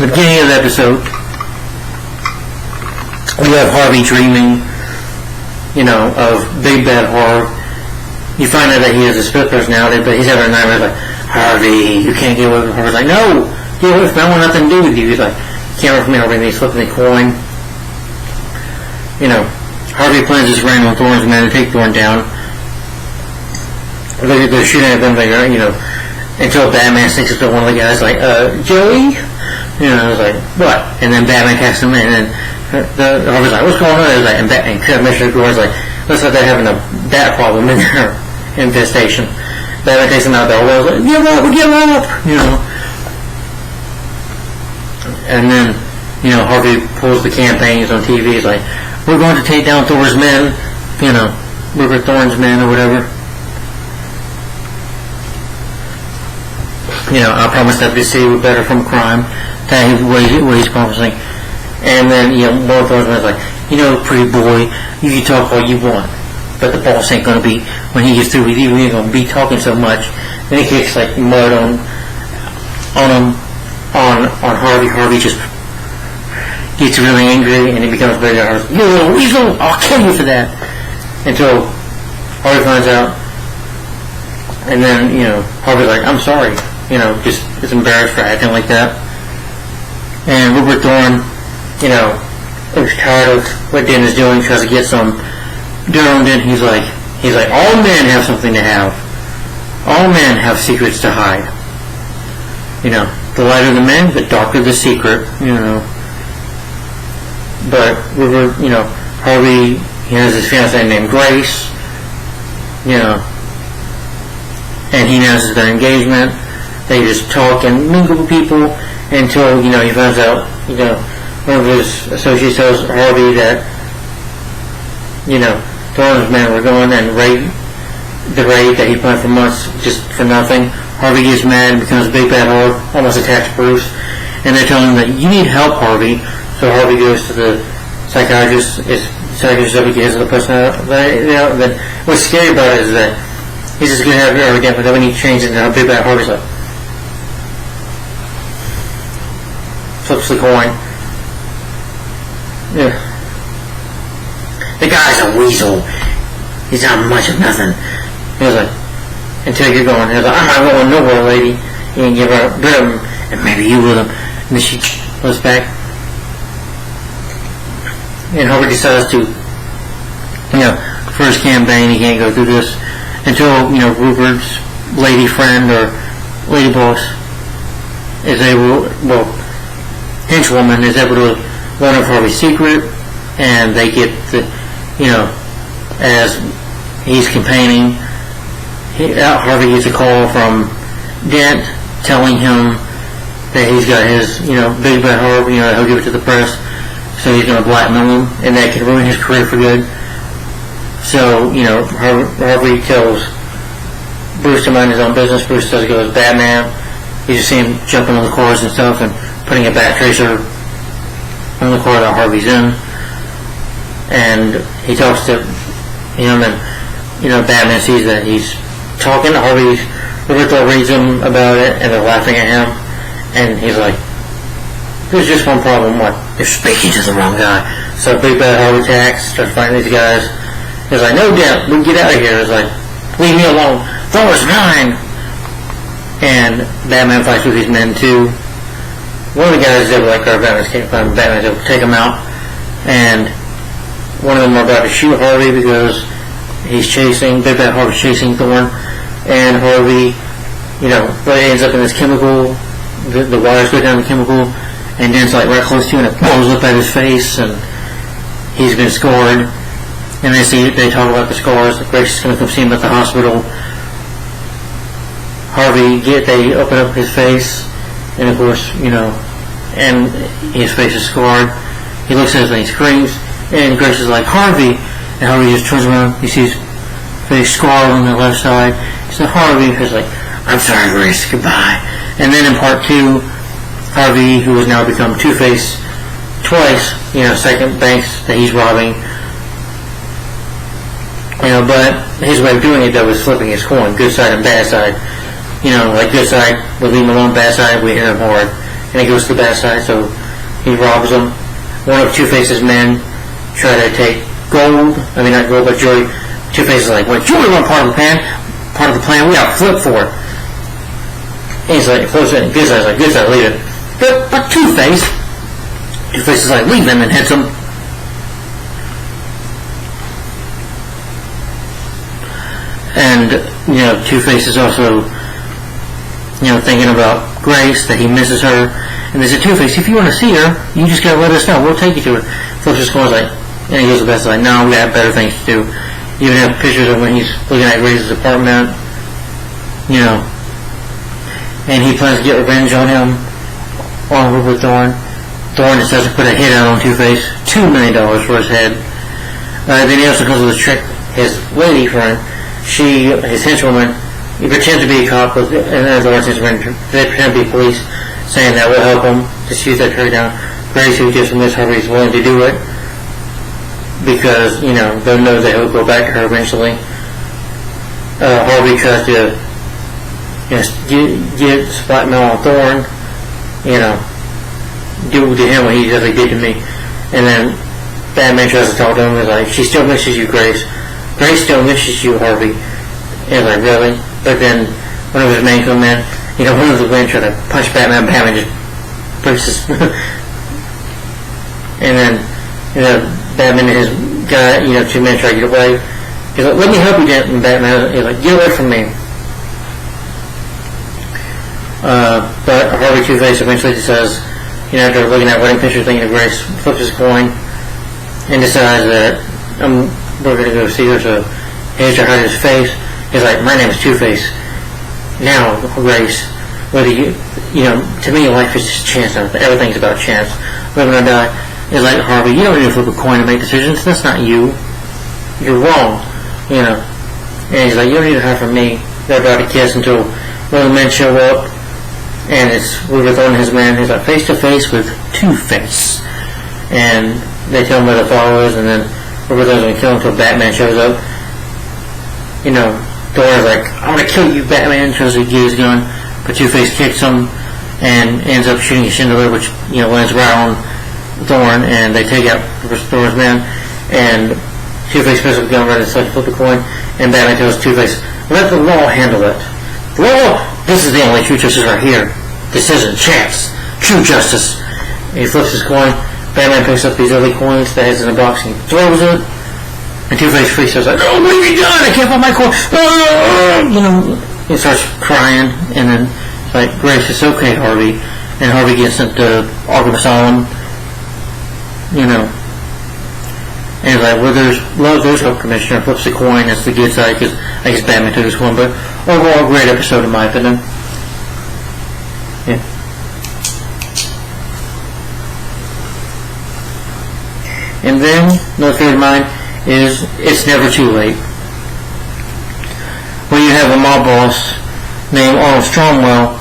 The beginning of the episode, we have Harvey dreaming, of Big Bad Horror. You find out that he has a split personality, but he's having a nightmare like, Harvey, you can't get away from her. He's like, no, get away from me, I want nothing to do with you. He's like, can't run from me, Harvey, and he's flipping the coin. Harvey plans this rain on Thorne's men to take Thorne down. They're shooting at them, until Batman sneaks up to one of the guys, like, Joey? I was like, what? And then Batman casts him in, and Harvey's like, what's going on? Like, and Commissioner Gordon's like, looks like they're having a bat problem in their infestation. Batman takes him out there, like, give up! And then, Harvey pulls the campaigns on TV. He's like, we're going to take down Thor's men, Rupert Thorne's men or whatever. I promised that the city would better from crime. That what he's promising. And then, more Thorne's men is like, pretty boy, you can talk all you want, but the boss ain't gonna be, when he gets through with you, he ain't gonna be talking so much. Then he kicks like mud on Harvey. Harvey just gets really angry, and he becomes very hard. You little weasel, I'll kill you for that. Until Harvey finds out, and then, Harvey's like, I'm sorry, just is embarrassed for acting like that. And Rupert Thorne, is tired of what Den is doing, tries to get some dirt on Den. He's like, all men have something to have. All men have secrets to hide. The lighter the man, the darker the secret, But Rupert, Harvey, he has his fiancée named Grace, and he announces their engagement. They just talk and mingle with people until, he finds out, one of his associates tells Harvey that, Thorne's men were going and the raid that he planned for months just for nothing. Harvey gets mad and becomes a big bad whore, almost attacks Bruce, and they're telling him that you need help, Harvey. So Harvey goes to the psychiatrist. Psychiatrist up against the person. What's scary about it is that he's just going to have her again, but then when he changes into how big bad Harvey's like, flips the coin. Yeah. The guy's a weasel. He's not much of nothing. He was like, until you're going. He was like, I'm not going nowhere, lady. You can give her a bit of him, and maybe you with him. And then she goes back. And Harvey decides to, for his campaign, he can't go through this until, Rupert's lady friend or lady boss is able, henchwoman is able to learn of Harvey's secret, and they get the, as he's campaigning, Harvey gets a call from Dent telling him that he's got his, big bad Harvey, he'll give it to the press, so he's going to blackmail him, and that can ruin his career for good. So, Harvey tells Bruce to mind his own business. Bruce does go as Batman. You just see him jumping on the cars and stuff and putting a bat tracer on the car that Harvey's in. And he talks to him, and, Batman sees that he's talking to Harvey. Roberto reads him about it, and they're laughing at him. And he's like, there's just one problem, what? They're speaking to the wrong guy. So big bad Harvey attacks, starts fighting these guys. He's like, no doubt, we can get out of here. He's like, leave me alone. Thor's mine. And Batman fights with these men too. One of the guys is able to Batman's able to take him out. And one of them are about to shoot Harvey because he's big bad Harvey's chasing Thorne. And Harvey, ends up in this chemical, the wires go down the chemical, and then it's like right close to him, and it blows up at his face, and he's been scarred. And they talk about the scars. Grace is going to come see him at the hospital. They open up his face, and of course, and his face is scarred. He looks at it and he screams, and Grace is like, Harvey! And Harvey just turns around, he sees face scarred on the left side. He said, Harvey! He's like, I'm sorry, Grace, goodbye. And then in part 2, Harvey, who has now become Two-Face twice, second banks that he's robbing, but his way of doing it, though, is flipping his coin, good side and bad side. Like good side, we leave him alone, bad side, we hit him hard. And he goes to the bad side, so he robs him. One of Two-Face's men try to take gold, not gold, but jewelry. Two-Face is like, well, jewelry wasn't part of the plan, we got to flip for it. And he's like, close it, good side's like, good side, leave it. But Two-Face is like, leave him, and hits him. And, Two-Face is also, thinking about Grace, that he misses her. And they said, Two-Face, if you want to see her, you just gotta let us know. We'll take you to her. Flips his coin, like, and he goes to the best, like, no, we got better things to do. You even have pictures of when he's looking at Grace's apartment, and he plans to get revenge on him, on Rupert Thorne. Thorne decides to put a hit out on Two-Face, $2 million for his head. Then he also comes with a trick. His lady friend, his henchwoman, he pretends to be a cop, and then they pretend to be police, saying that will help him to shoot that tree down. Grace, who just missed Harvey, is willing to do it. because, they'll know that he'll go back to her eventually. Harvey tries to, get blackmail on Thorne, do to him what he did to me. And then Batman tries to talk to him. He's like, she still misses you, Grace. Grace still misses you, Harvey. And he's like, really? But then one of his men come in. One of the men try to punch Batman. Batman just breaks his... and then, Batman and his guy, two men try to get away. He's like, let me help you, and Batman, he's like, get away from me. But Harvey Two-Face eventually decides, after looking at wedding pictures, thinking of Grace, flips his coin, and decides that, we're going to go see her, so he has to hide his face. He's like, my name is Two-Face. Now, Grace, whether to me, life is just chance. Everything's about chance. Live or die. It's like, Harvey, you don't need to flip a coin to make decisions. That's not you. You're wrong. And he's like, you don't need to hide from me. They're about to kiss until one of the men show up, and it's Rupert Thorne and his man. He's like, face to face with Two-Face. And they tell him where the father is, and then Rupert Thorne's going to kill him until Batman shows up. Thorne's like, I'm going to kill you, Batman, tries to get his gun, but Two-Face kicks him and ends up shooting a chandelier, which, lands right on Thorne, and they take out Thorne's man, and Two-Face picks up the gun right inside to flip the coin, and Batman tells Two-Face, let the law handle it. The law! This is the only true justice right here. This isn't chance. True justice. And he flips his coin. Batman picks up these other coins that has in the box and throws it. And Two-Face freaks out, like, oh, what have you done? I can't find my coin. He starts crying, and then, like, Grace, it's okay, Harvey. And Harvey gets sent to Arkham Asylum, And he's like, well, there's love, there's hope, Commissioner. Flips the coin, that's the good side, because I guess Batman took his coin. But overall, great episode, in my opinion. Yeah. And then, another favorite of mine is It's Never Too Late. Where you have a mob boss named Arnold Stromwell,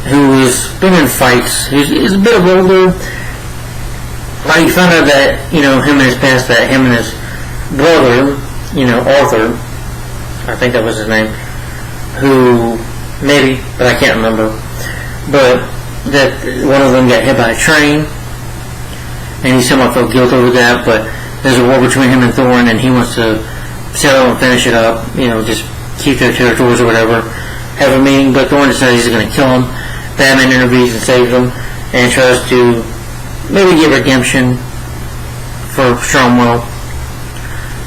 who has been in fights. He's a bit of older. Like, you found out that, him and his past, that him and his brother, Arthur, I think that was his name, who, maybe, but I can't remember, but that one of them got hit by a train, and he somehow felt guilt over that, but there's a war between him and Thorne, and he wants to settle and finish it up, just keep their territories or whatever, have a meeting, but Thorne decides he's going to kill him. Batman intervenes and saves him, and tries to maybe get redemption for Stromwell,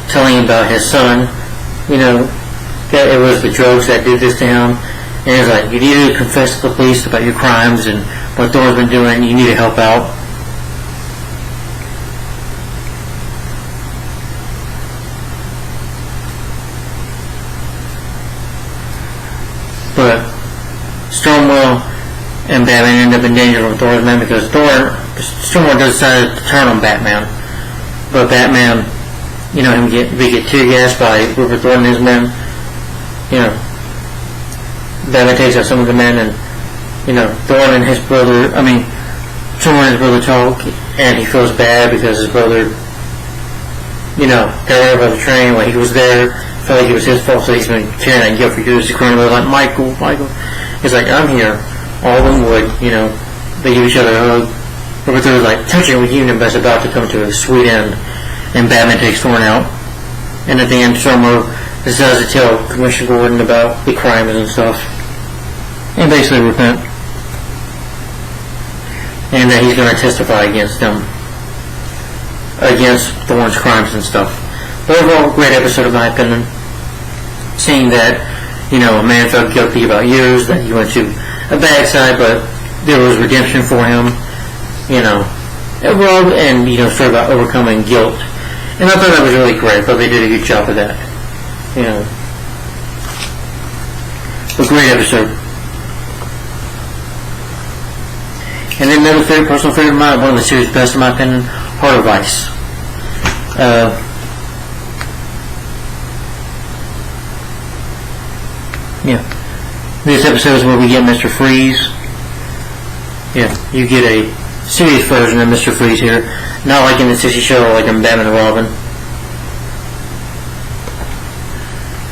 telling him about his son, that it was the drugs that did this to him, and he's like, you need to confess to the police about your crimes and what Thorne's been doing, you need to help out. But Stromwell and Batman end up in danger from Thorne's men because Stromwell decide to turn on Batman. But Batman, we get tear gassed by Rupert Thorne and his men. Batman takes out some of the men, and Thorne and his brother, Stromwell and his brother talk, and he feels bad because his brother, got rid of the train while he was there. Felt like it was his fault, so he's been carrying that guilt for years. He's crying about, like, Michael. He's like, I'm here. All of them would, they give each other a hug. Rupert Thorne's like, touching with you, but it's about to come to a sweet end. And Batman takes Thorne out. And at the end, Stromwell decides to tell Commissioner Gordon about the crimes and stuff. And basically repent. And that he's going to testify against them. Against Thorne's crimes and stuff. But overall, great episode in my opinion. Seeing that, a man felt guilty about years, that he went to a bad side, but there was redemption for him, overall, and, sort of about overcoming guilt. And I thought that was really great. I thought they did a good job of that. A great episode. And then another personal favorite of mine, one of the series' best in my opinion, Heart of Ice. This episode is where we get Mr. Freeze. You get a serious version of Mr. Freeze here. Not like in the 60s show or like in Batman and Robin.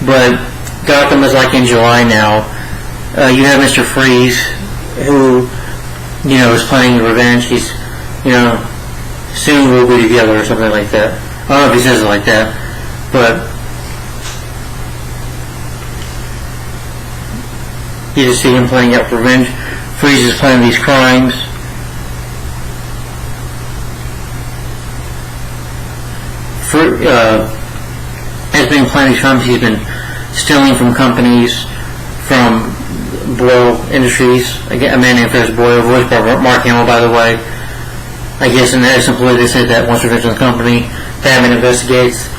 But Gotham is like in July now. You have Mr. Freeze, who, is planning revenge. He's, soon we'll be together or something like that. I don't know if he says it like that, but you just see him playing out revenge. Freeze is planning these crimes. Has been planning these crimes. He's been stealing from companies, from Boyle Industries. Again, a man named Ferris Boyle, voiced by Mark Hamill, by the way. I guess in that simply they said that once revenge on the company, Batman investigates.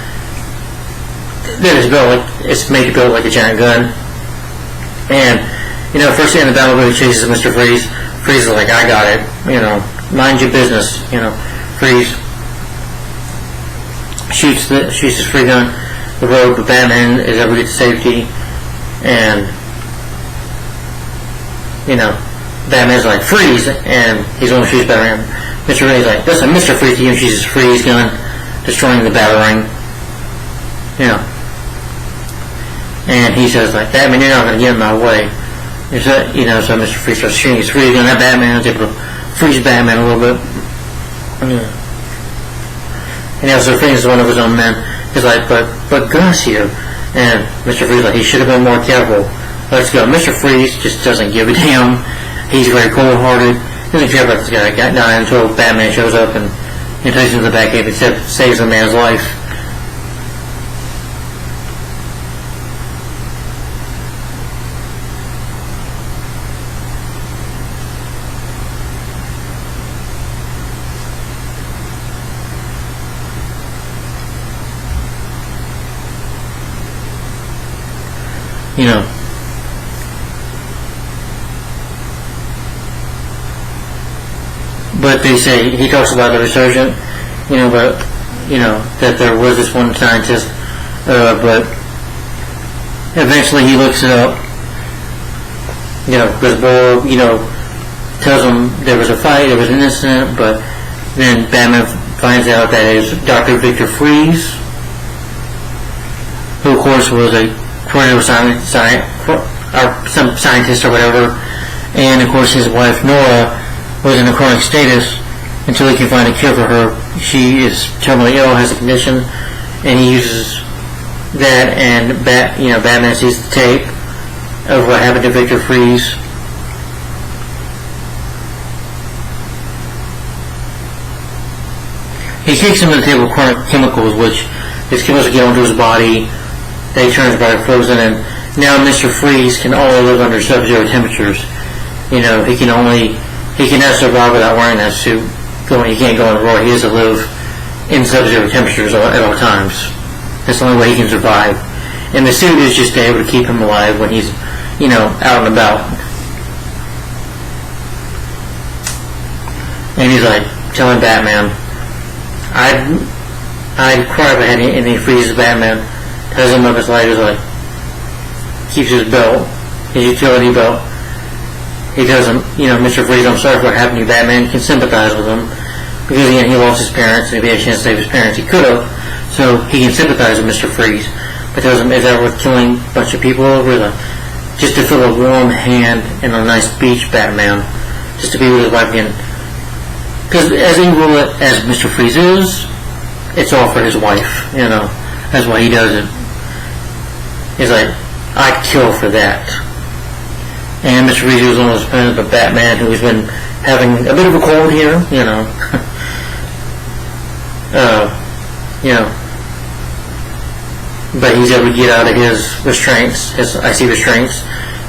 Then it's made to build like a giant gun. And, first thing in the battle really chases Mr. Freeze. Freeze is like, I got it. Mind your business. Freeze shoots his free gun the road, but Batman is able to get to safety. And, Batman's like, freeze! And he's going to shoot Batman. Mr. Freeze is like, listen, Mr. Freeze, he shoots his freeze gun, destroying the Batarang. And he says, like, Batman, you're not going to get in my way. So Mr. Freeze starts shooting his freeze gun at Batman. He's able to freeze Batman a little bit. And Mr. Freeze is one of his own men. He's like, but Gus here. And Mr. Freeze is like, he should have been more careful. Let's go. Mr. Freeze just doesn't give a damn. He's very cold-hearted. He doesn't care about this guy dying until Batman shows up and takes him to the Batcave and saves the man's life. But they say, he talks about the resurgent, that there was this one scientist, but eventually he looks it up, because Boyle, tells him there was a fight, there was an incident, but then Batman finds out that it is Dr. Victor Freeze, who of course was a tornado some scientist or whatever, and of course his wife Nora was in a chronic status until he can find a cure for her. She is terminally ill, has a condition, and he uses that, and Batman sees the tape of what happened to Victor Freeze. He takes him to the table of chronic chemicals, which his chemicals get onto his body. They turn his body frozen, and now Mr. Freeze can only live under sub-zero temperatures. He cannot survive without wearing that suit. He can't go on the road. He has to live in sub-zero temperatures at all times. That's the only way he can survive. And the suit is just able to keep him alive when he's, out and about. And he's like telling Batman, I'd cry if I had any freezes Batman. Tells him of his life, is like, keeps his belt, his utility belt. He tells him, Mr. Freeze, I'm sorry for what happened to you, Batman. You can sympathize with him. Because, again, he lost his parents, and if he had a chance to save his parents, he could have. So he can sympathize with Mr. Freeze. But tells him, is that worth killing a bunch of people over? Just to feel a warm hand and a nice beach, Batman. Just to be with his wife again. Because as evil as Mr. Freeze is, it's all for his wife, That's why he does it. He's like, I'd kill for that. And Mr. Freeze was one of those friends of Batman who's been having a bit of a cold here, But he's able to get out of his restraints, his icy restraints.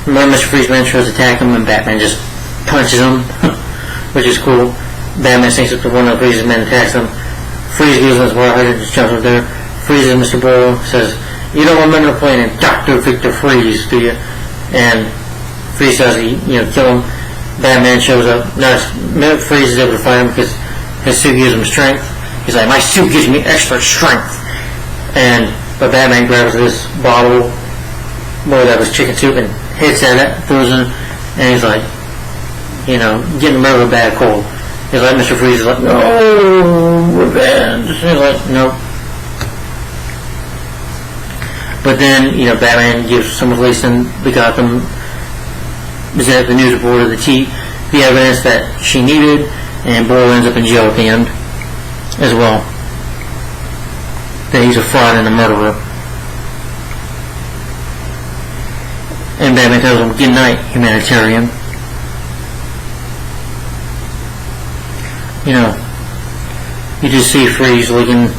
Remember Mr. Freeze man tries to attack him and Batman just punches him, which is cool. Batman thinks that one of Freeze's men attacks him. Freeze gives him his water hydrant, just jumps up there. Freeze and Mr. Boyle says, you don't remember playing Dr. Victor Freeze, do you? And Freeze says kill him. Batman shows up. Now Freeze is able to fight him because his suit gives him strength. He's like, my suit gives me extra strength. But Batman grabs this bottle, that was chicken soup, and hits at it, throws it, and he's like, getting rid of a bad cold. He's like, Mr. Freeze is like, no, revenge. He's like, nope. But then, Batman gives some release in the Gotham, is that the news reporter, the evidence that she needed, and Boyle ends up in jail at the end as well. That he's a fraud and a murderer. And Batman tells him, "Good night, humanitarian." You just see Freeze looking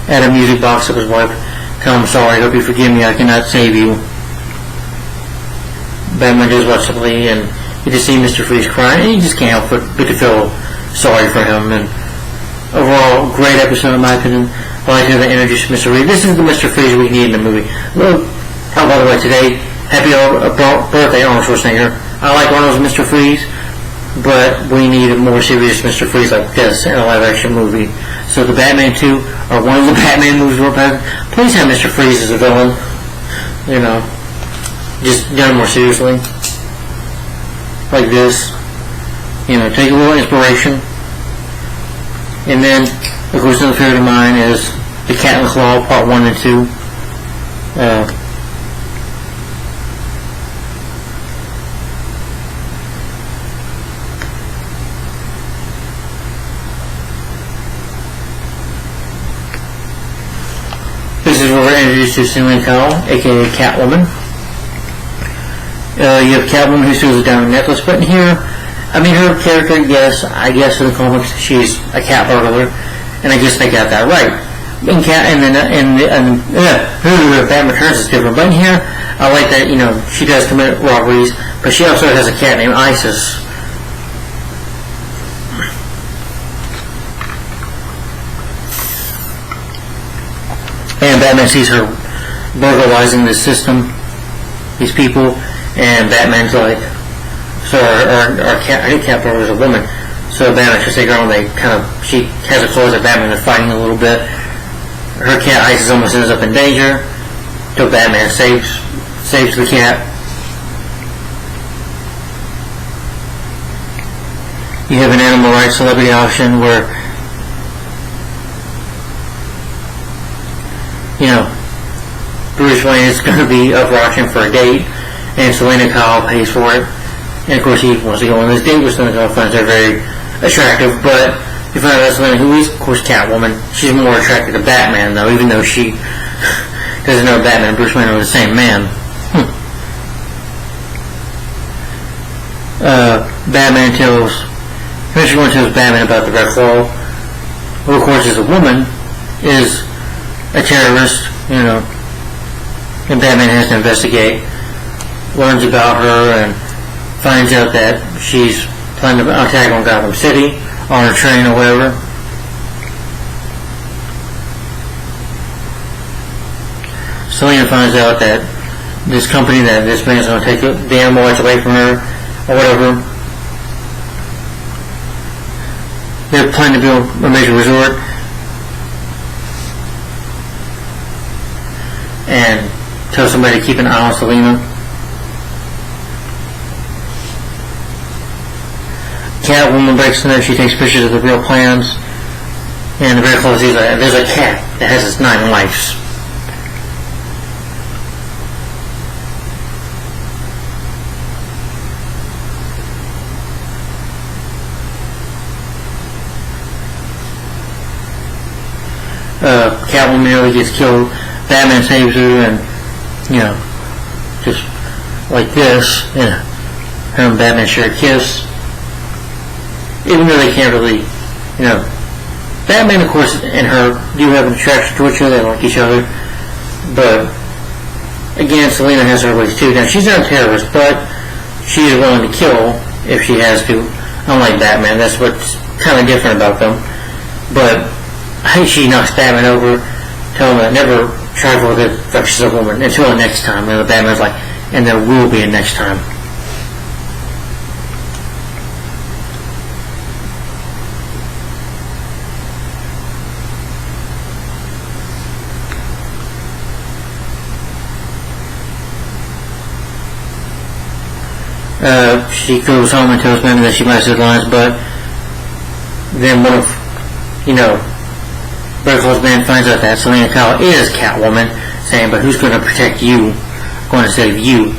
at a music box of his wife. "Tell him sorry, hope you forgive me, I cannot save you." Batman does watch somebody, and you just see Mr. Freeze crying, and you just can't help but to feel sorry for him. And overall, great episode in my opinion. I like how they introduced Mr. Freeze. This is the Mr. Freeze we need in the movie. Well, by the way, today, happy birthday, Arnold Schwarzenegger. I like Arnold's Mr. Freeze, but we need a more serious Mr. Freeze like this in a live-action movie. So the Batman 2, or one of the Batman movies we're playing, please have Mr. Freeze as a villain. Just done more seriously. Like this. Take a little inspiration. And then, of course, another favorite of mine is The Cat and the Claw, Part 1 and 2. This is where we're introduced to Selina Kyle, aka Catwoman. You have Catwoman who steals a diamond necklace, but in here, her character, yes, I guess in the comics she's a cat burglar, and I guess they got that right. Batman Returns is different, but in here, I like that, she does commit robberies, but she also has a cat named Isis. And Batman sees her burglarizing this system, these people, and Batman's like, so our cat burglar is a woman, so Batman should take her on, she has her clothes at Batman, they're fighting a little bit, her cat Isis almost ends up in danger, so Batman saves the cat. You have an animal rights celebrity auction where Bruce Wayne is going to be up for auction for a date, and Selina Kyle pays for it. And of course, he wants to go on this date with Selina Kyle, finds her very attractive, but you find out Selina, who is, of course, Catwoman, she's more attracted to Batman, though, even though she doesn't know Batman and Bruce Wayne are the same man. Batman tells Batman about the Red Claw, who, of course, is a woman, is a terrorist, and Batman has to investigate, learns about her, and finds out that she's planning to attack on Gotham City, on a train or whatever. Selina finds out that this company, that this man's going to take the animal rights away from her, or whatever. They're planning to build a major resort, and tell somebody to keep an eye on Selina. Catwoman breaks in there, she takes pictures of the real plans, and the very close sees there's a cat that has its 9 lives. Catwoman nearly gets killed. Batman saves her, and just like this, her and Batman share a kiss. Even though they can't really, Batman, of course, and her do have an attraction to each other, they like each other, but again, Selina has her ways too. Now, she's not a terrorist, but she is willing to kill if she has to, unlike Batman. That's what's kind of different about them. But she knocks Batman over, telling him that never trifle with it like she's a woman until the next time. And Batman's like, and there will be a next time. She goes home and tells Batman that she might have said lines, but then one of, Red Claw's man finds out that Selina Kyle is Catwoman, saying, but who's going to protect you, going to save you?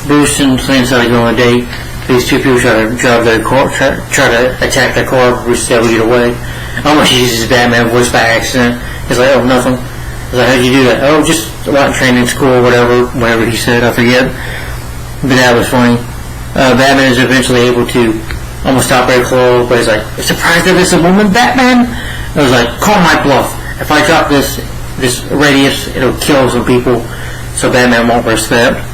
Bruce and Selena decide to go on a date. These two people try to drive their car, try to attack their car. Bruce is able to get away. Almost uses his Batman voice by accident. He's like, oh, nothing. He's like, how'd you do that? Oh, just a lot of training in school, whatever he said, I forget. But that was funny. Batman is eventually able to almost stop their claw, but he's like, surprised that it's a woman, Batman? I was like, call my bluff. If I drop this radius, it'll kill some people, so Batman won't risk that.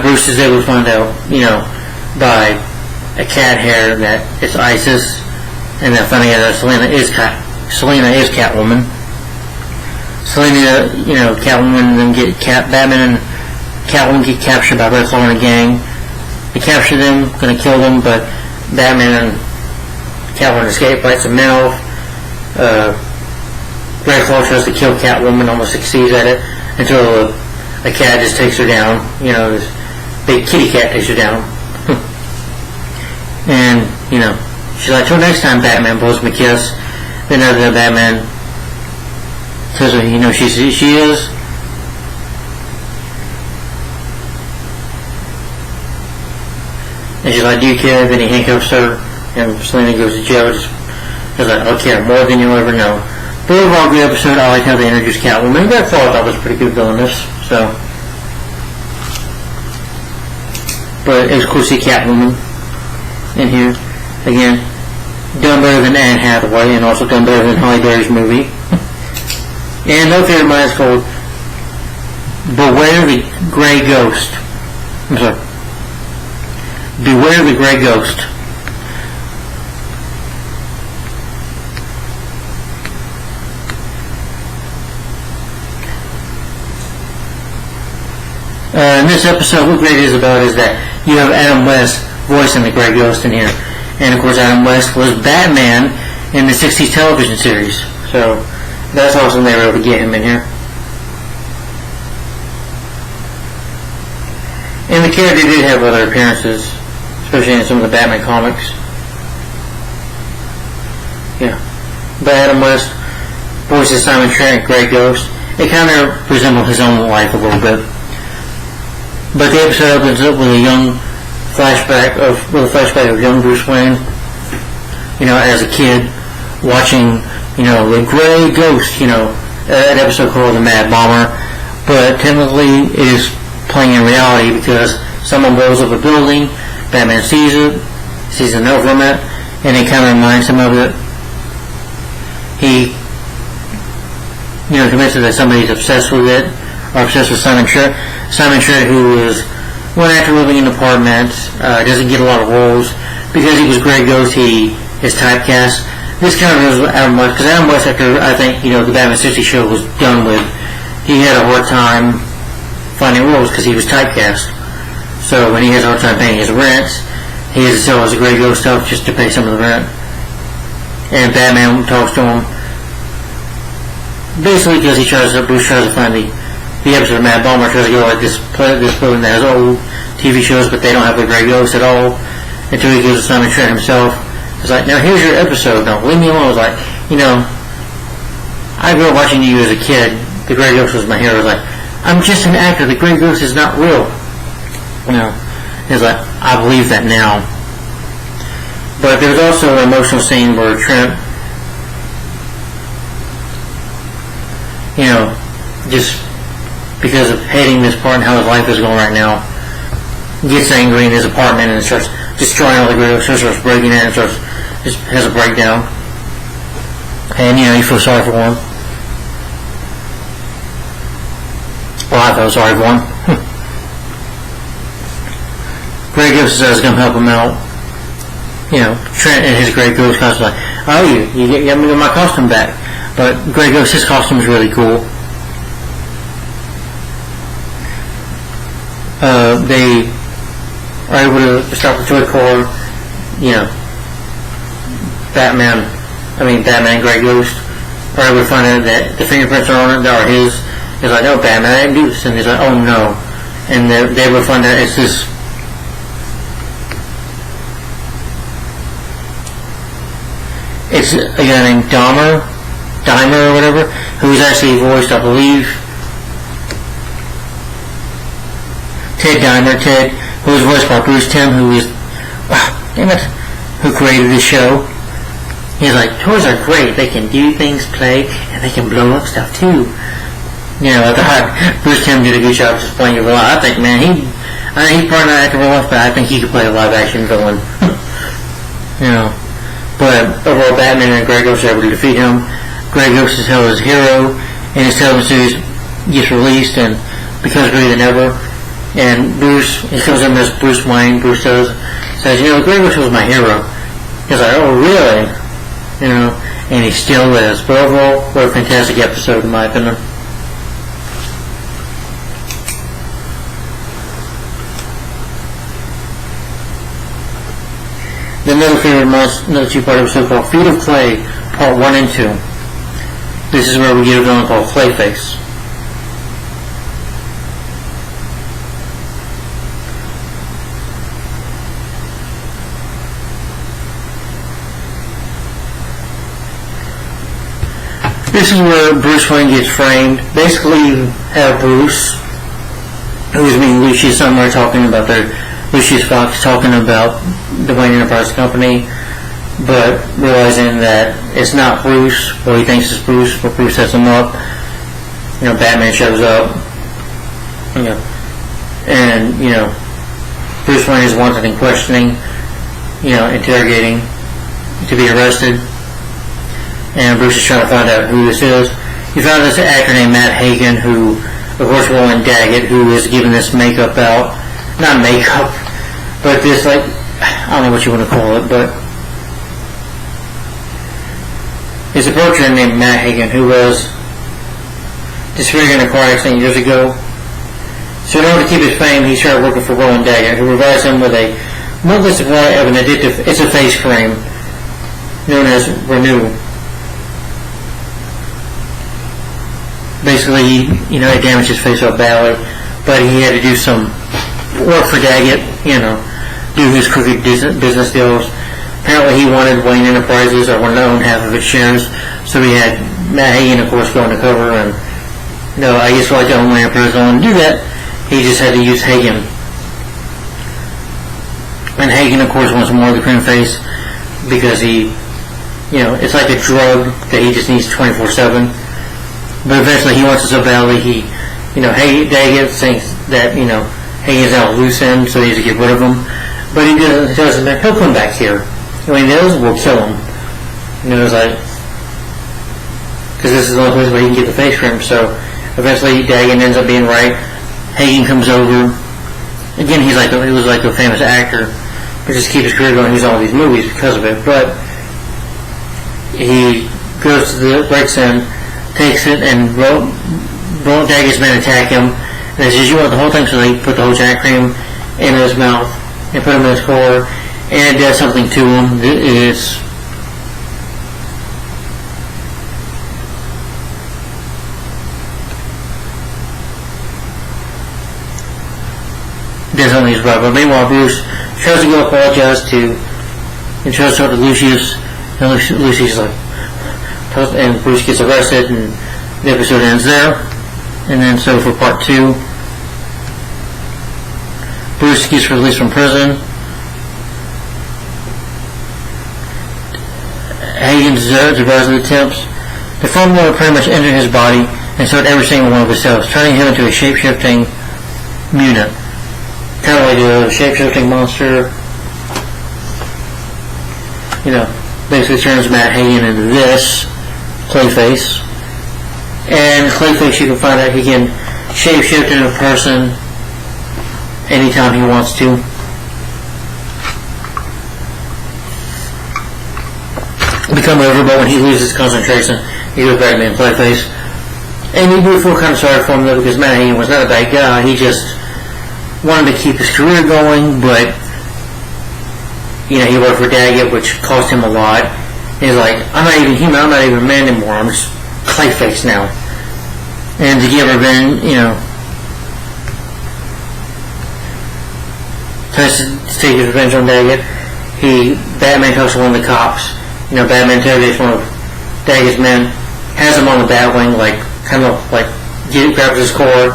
Bruce is able to find out, by a cat hair that it's Isis, and then finding out that Selena is Catwoman. Selena, Catwoman, and then Batman and Catwoman get captured by Red Claw and a gang. They capture them, gonna kill them, but Batman and Catwoman escape, bites them off. Red Claw tries to kill Catwoman, almost succeeds at it, until a cat just takes her down. This big kitty cat takes her down. And, she's like, till next time, Batman, blows me a kiss. Then after that, Batman tells her, she is. And she's like, do you care? Then he handcuffs her, and Selena goes to jail. He's like, I'll care more than you'll ever know. But overall, good episode. I like how they introduced Catwoman. I thought that was pretty good villainous. So, but it was cool to see Catwoman in here again. Done better than Anne Hathaway, and also done better than Halle Berry's movie. And another favorite of mine is called Beware the Grey Ghost. I'm sorry. Beware the Grey Ghost. In this episode, what great is about is that you have Adam West voicing the Grey Ghost in here. And of course, Adam West was Batman in the 60s television series. So, that's awesome they were able to get him in here. And the character did have other appearances, especially in some of the Batman comics. Yeah. But Adam West voices Simon Trent, Grey Ghost. It kind of resembled his own life a little bit. But the episode opens up with a flashback of young Bruce Wayne, as a kid, watching, the Grey Ghost, an episode called The Mad Bomber. But technically, it is playing in reality because someone blows up a building, Batman sees it, sees a note from it, and it kind of reminds him of it. He, convinced that somebody's obsessed with it, or obsessed with Simon Trent. Simon Trent, who was one actor living in an apartment, doesn't get a lot of roles. Because he was Grey Ghost, he is typecast. This kind of was Adam West, because Adam West, after, I think, the Batman 60 show was done with, he had a hard time finding roles because he was typecast. So when he has a hard time paying his rent, he has to sell his Grey Ghost stuff just to pay some of the rent. And Batman talks to him, basically because Bruce tries to find the episode of Mad Bomber, tries to go like this building that has old TV shows, but they don't have the Grey Ghost at all, until he gives it to Simon Trent himself. It's like, now here's your episode, now leave me alone. I was like, I grew up watching you as a kid, the Grey Ghost was my hero. I was like, I'm just an actor, the Grey Ghost is not real. It's like, I believe that now. But there's also an emotional scene where Trent, just because of hating this part and how his life is going right now, gets angry in his apartment and starts destroying all the Grey Ghost, starts breaking in and just has a breakdown. And, you feel sorry for him. Well, I felt sorry for him. Grey Ghost says come help him out. Trent and his Grey Ghost costume like, oh, you get me my costume back. But Grey Ghost, his costume is really cool. They are able to stop the toy car, Batman, Grey Ghost, or I would find out that the fingerprints are on it that are his. He's like, no, Batman, I didn't do this. And he's like, oh no. And they would find out it's this. It's a guy named Dimer or whatever, who's actually voiced, I believe, Ted, who was voiced by Bruce Timm, who created the show. He's like, toys are great. They can do things, play, and they can blow up stuff too. You know, I thought Bruce Timm did a good job just playing a villain. I think, man, he's probably not acting well enough, but I think he could play a live action villain. You know. But overall, Batman and Grey Ghost are able to defeat him. Grey Ghost is held as a hero, and his television series gets released and becomes bigger than ever. And Bruce, he comes in as Bruce Wayne. Bruce says, you know, Grey Ghost was my hero. He's like, oh, really? You know, and he still is. But overall, what a fantastic episode, in my opinion. The another two-part episode called Feet of Clay, Part 1 and 2. This is where we get a villain called Clayface. This is where Bruce Wayne gets framed. Basically, you have Bruce, who's being Lucius somewhere talking about Lucius Fox talking about the Wayne Enterprise Company, but realizing that it's not Bruce, well, he thinks it's Bruce, but Bruce sets him up. You know, Batman shows up, you know, and, you know, Bruce Wayne is wanted and questioning, you know, interrogating to be arrested, and Bruce is trying to find out who this is. He found this actor named Matt Hagen, who, of course, Roland Daggett, who is giving this makeup out, not makeup, but this, like, I don't know what you want to call it, but there's a portrait named Matt Hagen who was disfigured in a car accident years ago. So in order to keep his fame, he started working for Roland Daggett, who provides him with a monthly supply of an addictive, it's a face cream known as Renew. Basically, you know, it damaged his face up badly, but he had to do some work for Daggett, you know, do his crooked business deals. Apparently he wanted Wayne Enterprises, or wanted to own half of its shares, so he had Matt Hagen, of course, go undercover, and, you know, I guess like the own Wayne Enterprise don't want to do that, he just had to use Hagen. And Hagen, of course, wants more of the cream face, because he, you know, it's like a drug that he just needs 24/7, but eventually he wants it so badly, he, you know, Daggett thinks that, you know, Hagen's out loose end, so he needs to get rid of him. But he doesn't. He'll come back here. When he does, we'll kill him. You know, it's like, because this is the only place where he can get the face cream. So eventually, Daggett ends up being right. Hagen comes over. Again, he was like a famous actor, but just keep his career going. He's in all these movies because of it. But he goes to the breaks in, takes it, and Daggett's men attack him. And he says, "You want the whole thing?" So they put the whole giant cream in his mouth and put him in his car, and it does something to him. It's does something he's right. But meanwhile, Bruce tries to go apologize to, and tries to talk to Lucius, and Lucius is like, and Bruce gets arrested, and the episode ends there. And then so for part 2, Bruce gets released from prison. Hagen's devised attempts. The formula pretty much entered his body and start every single one of his cells, turning him into a shape-shifting mutant. Kind of like a shape-shifting monster. You know, basically turns Matt Hagen into this Clayface. And Clayface, you can find out he can shape-shift into a person anytime he wants to. Become whatever, but when he loses concentration, he goes back to being Clayface. And you do feel kind of sorry for him though, because Matt Hagen was not a bad guy. He just wanted to keep his career going, but you know, he worked for Daggett, which cost him a lot. He's like, I'm not even human, I'm not even a man anymore. I'm just Clayface now. And to get revenge, tries to take his revenge on Daggett. Batman talks to one of the cops. Batman interrogates one of Daggett's men, has him on the Batwing, grabs his cord,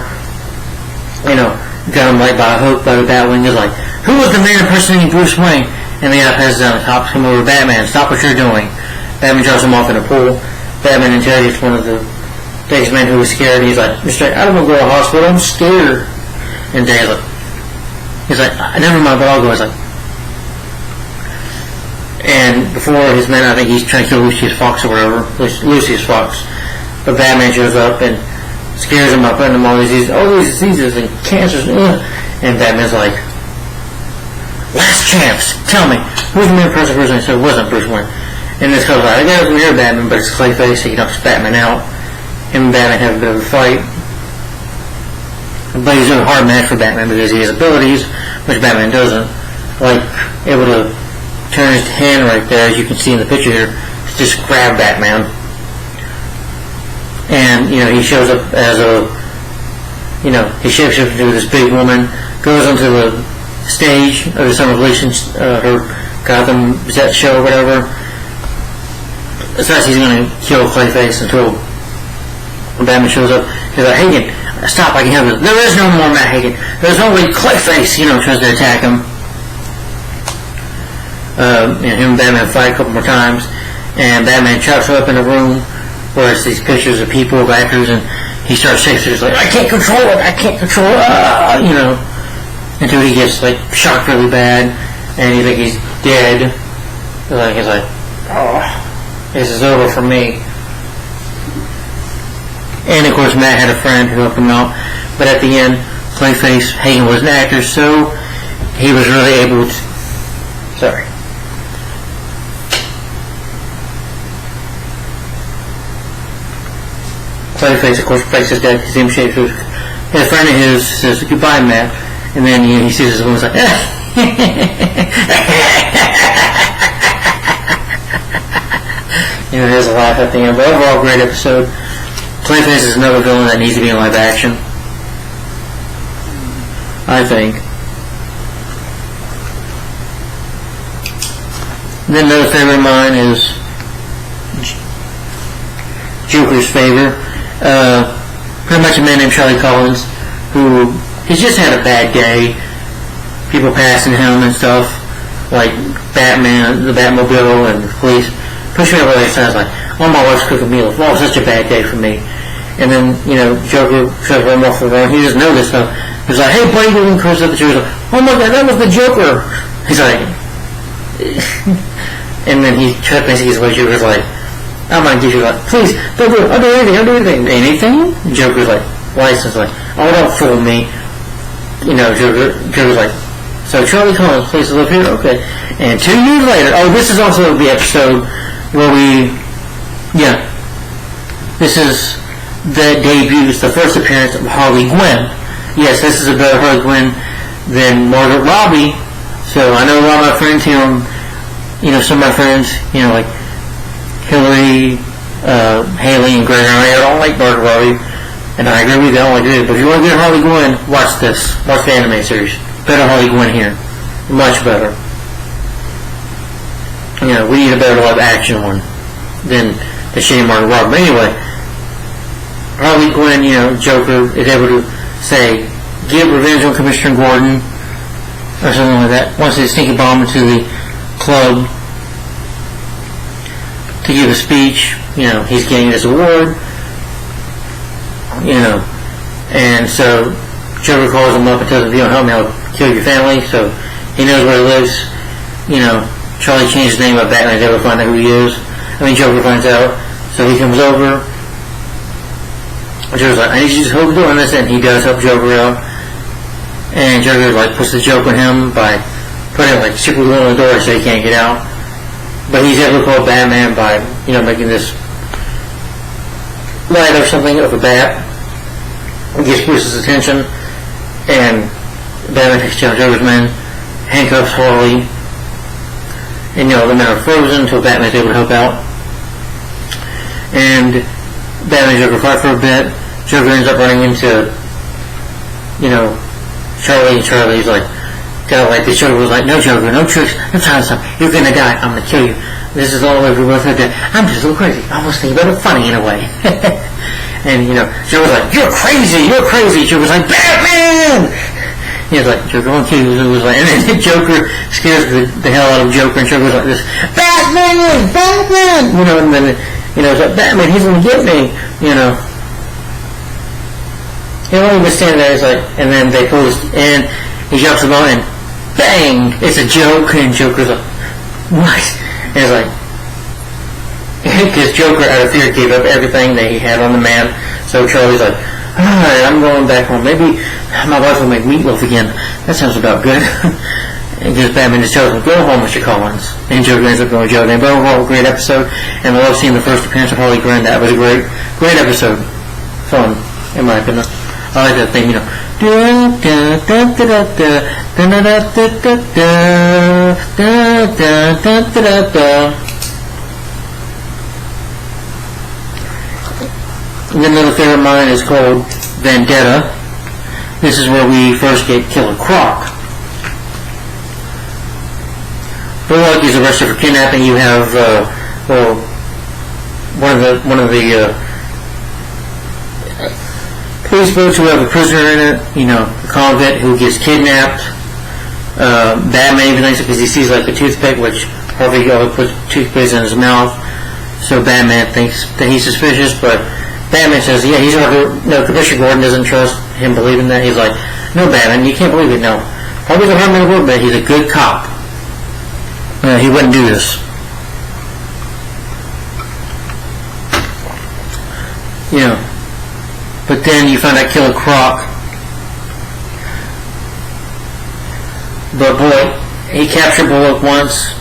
got him by a hook by the Batwing. He's like, who was the man impersonating Bruce Wayne? And the guy passes down. The cops come over. Batman, stop what you're doing. Batman drops him off in a pool. Batman interrogates one of the Daggett's men who was scared. He's like, Mr. I don't want to go to the hospital. I'm scared. And he's like, never mind, but I'll go. He's like, and before his men, I think he's trying to kill Lucius Fox or whatever. Lucius Fox. But Batman shows up and scares him up, putting him all these diseases and cancers. And Batman's like, last chance, tell me, who's the main person? He said it wasn't Bruce Wayne. And this guy's like, I got it from here, Batman, but it's Clayface, so he knocks Batman out. Him and Batman have a bit of a fight. But he's a hard match for Batman because he has abilities, which Batman doesn't. Like, able to turn his hand right there, as you can see in the picture here, to just grab Batman. And, he shows up as he shapeshifts into this big woman, goes onto the stage of the Summer Relations, her Gotham set show or whatever. Decides he's going to kill Clayface until when Batman shows up. He's like, Hagen, stop, I can help you. There is no more Matt Hagen. There's only Clayface, tries to attack him. Him and Batman fight a couple more times, and Batman traps her up in a room where it's these pictures of people, of actors, and he starts shaking. He's like, I can't control it, until he gets shocked really bad, and you think he's dead. He's like, oh, this is over for me. And of course, Matt had a friend who helped him out, but at the end, Clayface Hagen was an actor, so he was really able to. Sorry. Clayface, of course, breaks his dead because he shakes his. A friend of his says, goodbye, Matt. And then he sees his woman's like, there's a laugh at the end. But overall, great episode. Clayface is another villain that needs to be in live action, I think. Then another favorite of mine is Joker's favor. Pretty much a man named Charlie Collins, who he's just had a bad day. People passing him and stuff, like Batman, the Batmobile, and the police. Pushing me over the side, like, oh, my wife's cooking meals. Wow, such a bad day for me. And then, Joker tries to run off the road. He doesn't know this stuff. He's like, hey, buddy, and Chris up the tree. Like, oh my God, that was the Joker. He's like, and then he tries to basically his way. Joker's like, I'm going to give you please, don't do it. I'll do anything. Anything? Joker's like, license, like, oh, don't fool me. Joker's like, so Charlie Collins plays to live here? Okay. And 2 years later, this is also the episode where this is the debuts, the first appearance of Harley Quinn. Yes, this is a better Harley Quinn than Margaret Robbie. So I know a lot of my friends here, some of my friends, like Hillary, Haley, and Greg, I don't like Margaret Robbie, and I agree with you, I don't like it. But if you want to get Harley Quinn, watch this. Watch the anime series. Better Harley Quinn here. Much better. We need a better live action one than the shitty Margaret Robbie. But anyway, Harley Quinn, Joker is able to say, give revenge on Commissioner Gordon, or something like that. Wants to sneak a bomb into the club to give a speech. He's getting this award. And so Joker calls him up and tells him, if you don't help me, I'll kill your family. So he knows where he lives. Charlie changed his name up Batman's able to find out who he is. Joker finds out. So he comes over. Joker's like, I need you to hold the door on this, and he does help Joker out. And Joker puts the joke on him by putting super glue on the door so he can't get out. But he's able to call Batman by, making this light or something of a bat. It gets Bruce's attention, and Batman takes down Joker's men, handcuffs Harley, and the men are frozen until Batman's able to help out. And Batman and Joker fight for a bit. Joker ends up running into, Charlie, and Charlie's like, kind of like, the Joker was like, no Joker, no tricks, no time to stop, you're gonna die, I'm gonna kill you. This is all over with. I'm just a little crazy. I almost think about it funny in a way. And, Joker's like, you're crazy. Joker's like, Batman! He was like, Joker won't kill you. And then Joker scares the hell out of Joker, and Joker's like this, Batman! And then, it's like, Batman, he's gonna get me, He only was standing there, and then they pull his, and he jumps the ball, and bang! It's a joke, and Joker's like, what? And it's like, because Joker, out of fear, gave up everything that he had on the man. So Charlie's like, alright, I'm going back home. Maybe my wife will make meatloaf again. That sounds about good. And because Batman just tells him, go home, Mr. Collins. And Joker ends up going to jail. And overall, great episode. And I love seeing the first appearance of Harley Quinn. That was a great episode. Fun, in my opinion. I like that thing, And another favorite of mine is called Vendetta. This is where we first get Killer Croc. Bullock is arrested for kidnapping. You have one of the police boats who have a prisoner in it. The convict who gets kidnapped. Batman even thinks because he sees like a toothpick, which Harvey puts toothpaste in his mouth. So Batman thinks that he's suspicious, but Batman says, yeah, he's Commissioner Gordon doesn't trust him believing that. He's like, no, Batman, you can't believe it, no. Harvey's a hard man to work, but he's a good cop. He wouldn't do this. But then you find out Killer Croc. But he captured Bullock once.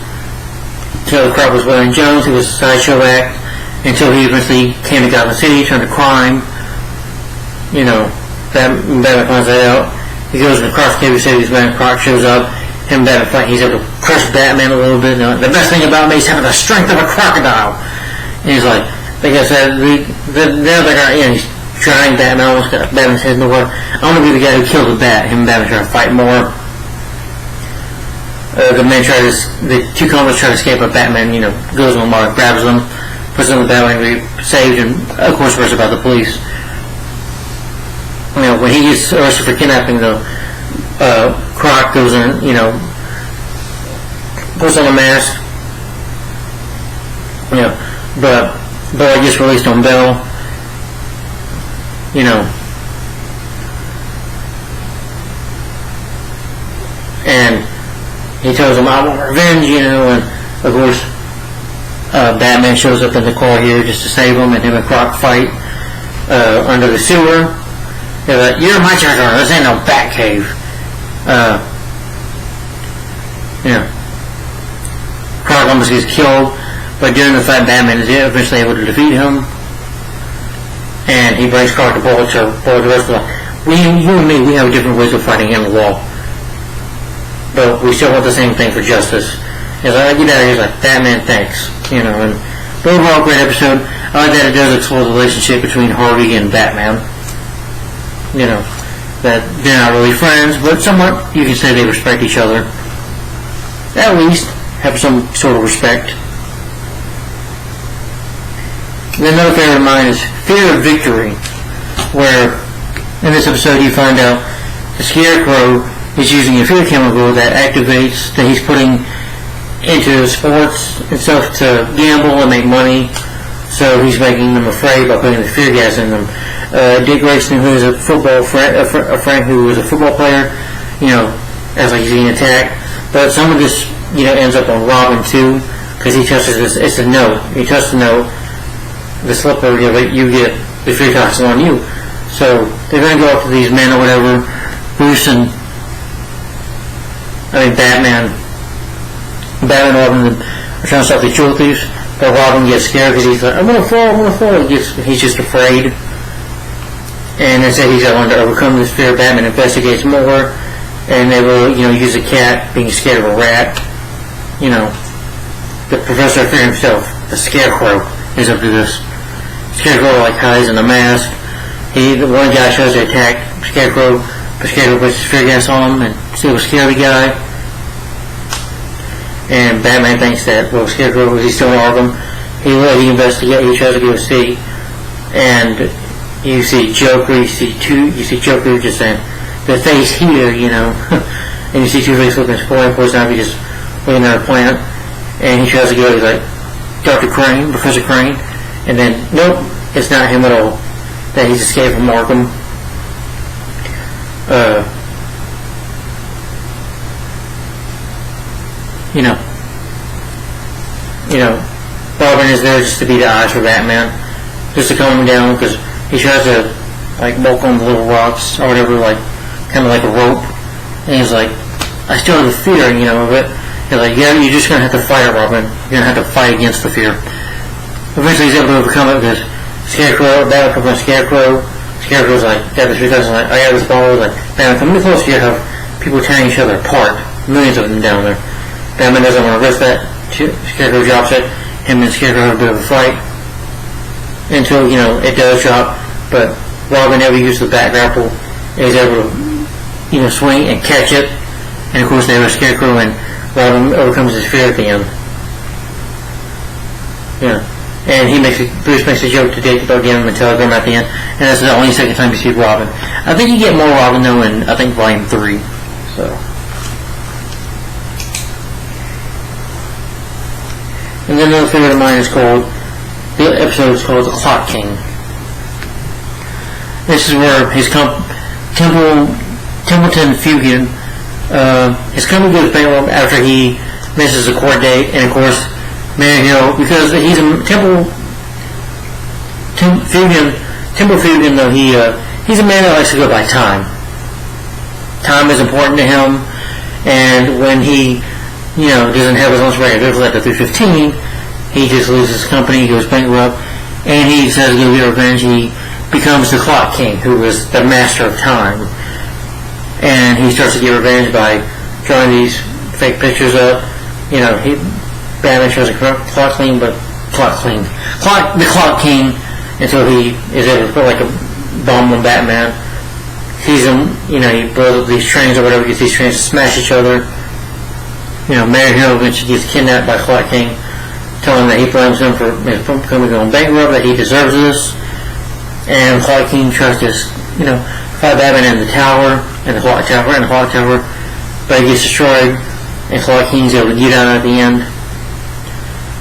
Killer Croc was William Jones, who was a sideshow act, until he eventually came to Gotham City, turned to crime. Batman finds that out. He goes in the Croc Cave, City's Batman. Croc shows up. Him and Batman fight. He's able to crush Batman a little bit. The best thing about me is having the strength of a crocodile. And he's like I said, the other guy, he's trying. Batman almost got Batman's head in the water. I want to be the guy who killed the bat. Him and Batman try to fight more. The two convicts try to escape, but Batman, goes in the water, grabs them, puts them in the Batman to be saved, and of course, worries about the police. When he gets arrested for kidnapping, though, Croc goes in, puts on a mask, but Bullock gets released on bail, and he tells him, I want revenge, and of course, Batman shows up in the car here just to save him, and him and Croc fight under the sewer. They're like, you're my charger, this ain't no bat cave. Croc almost gets killed, but during the fight, Batman is eventually able to defeat him, and he brings Croc to Bullock, so Bullock the rest of you and me, we have different ways of fighting in the law, but we still want the same thing for justice. He's like, get out of here. He's like, Batman, thanks. And overall, great episode. I like that it does explore the relationship between Harvey and Batman. That they're not really friends, but somewhat you can say they respect each other. At least have some sort of respect. And another favorite of mine is Fear of Victory, where in this episode you find out the Scarecrow is using a fear chemical that activates, that he's putting into sports and stuff to gamble and make money. So he's making them afraid by putting the fear gas in them. Dick Grayson, who is a football friend, a friend who was a football player, as like he's getting attacked. But some of this, ends up on Robin too, because he touches this. It's a note. He touches the note. The slipper, you get the fear toxin on you. So they're going to go after these men or whatever. Batman and Robin are trying to stop the jewel thieves, but Robin gets scared because he's like, I'm gonna fall. He's just afraid. And instead he's going to overcome this fear. Batman investigates more, and they will, use a cat being scared of a rat. The Professor of Fear himself, the Scarecrow, is up to this. Scarecrow like hides in a mask. The one guy tries to attack Scarecrow, but Scarecrow puts his fear gas on him and still scare the guy. And Batman thinks that, well, Scarecrow, he's still in Arkham. He investigates, he tries to go see, and you see Joker, you see Joker just saying, the face here, and you see Two-Face looking at his point, poison ivy just looking at a plant, and he tries to go, he's like, Dr. Crane, Professor Crane, and then, nope, it's not him at all, that he's escaped from Arkham. Robin is there just to be the eyes for Batman, just to calm him down, because he tries to, walk on the little rocks, or whatever, kind of like a rope, and he's like, I still have the fear, of it. He's like, yeah, you're just going to have to fight it, Robin. You're going to have to fight against the fear. Eventually he's able to overcome it, because Batman comes on Scarecrow. Scarecrow's like, got the 3,000, I got this ball, Batman, come really close, you have people tearing each other apart. Millions of them down there. Batman doesn't want to risk that. Scarecrow drops it. Him and Scarecrow have a bit of a fight. Until, it does drop. But Robin never used the bat grapple. He's able to, swing and catch it. And of course they have a Scarecrow, and Robin overcomes his fear at the end. And Bruce makes a joke to Dick about giving him a telegram at the end. And that's the only second time you see Robin. I think you get more Robin though in, I think, Volume 3. So. And then another favorite of mine is the episode is called The Clock King. This is where his Templeton Fugian, his company goes bankrupt after he misses a court date, and of course, Mary Hill, because he's a Temple Fugian, though, he's a man that likes to go by time. Time is important to him, and when he doesn't have his own regular at the 315, he just loses his company, he goes bankrupt, and he decides to go get revenge. He becomes the Clock King, who is the master of time. And he starts to get revenge by drawing these fake pictures up. Batman tries to Clock King, the Clock King, until he is able to put a bomb on Batman. Sees him, he blows up these trains or whatever, gets these trains to smash each other. Mary Hill eventually gets kidnapped by Clock King, telling him that he blames him for his company going bankrupt, that he deserves this. And Clock King tries to, fight Batman in the tower, in the clock tower, but he gets destroyed, and Clock King's able to get out at the end.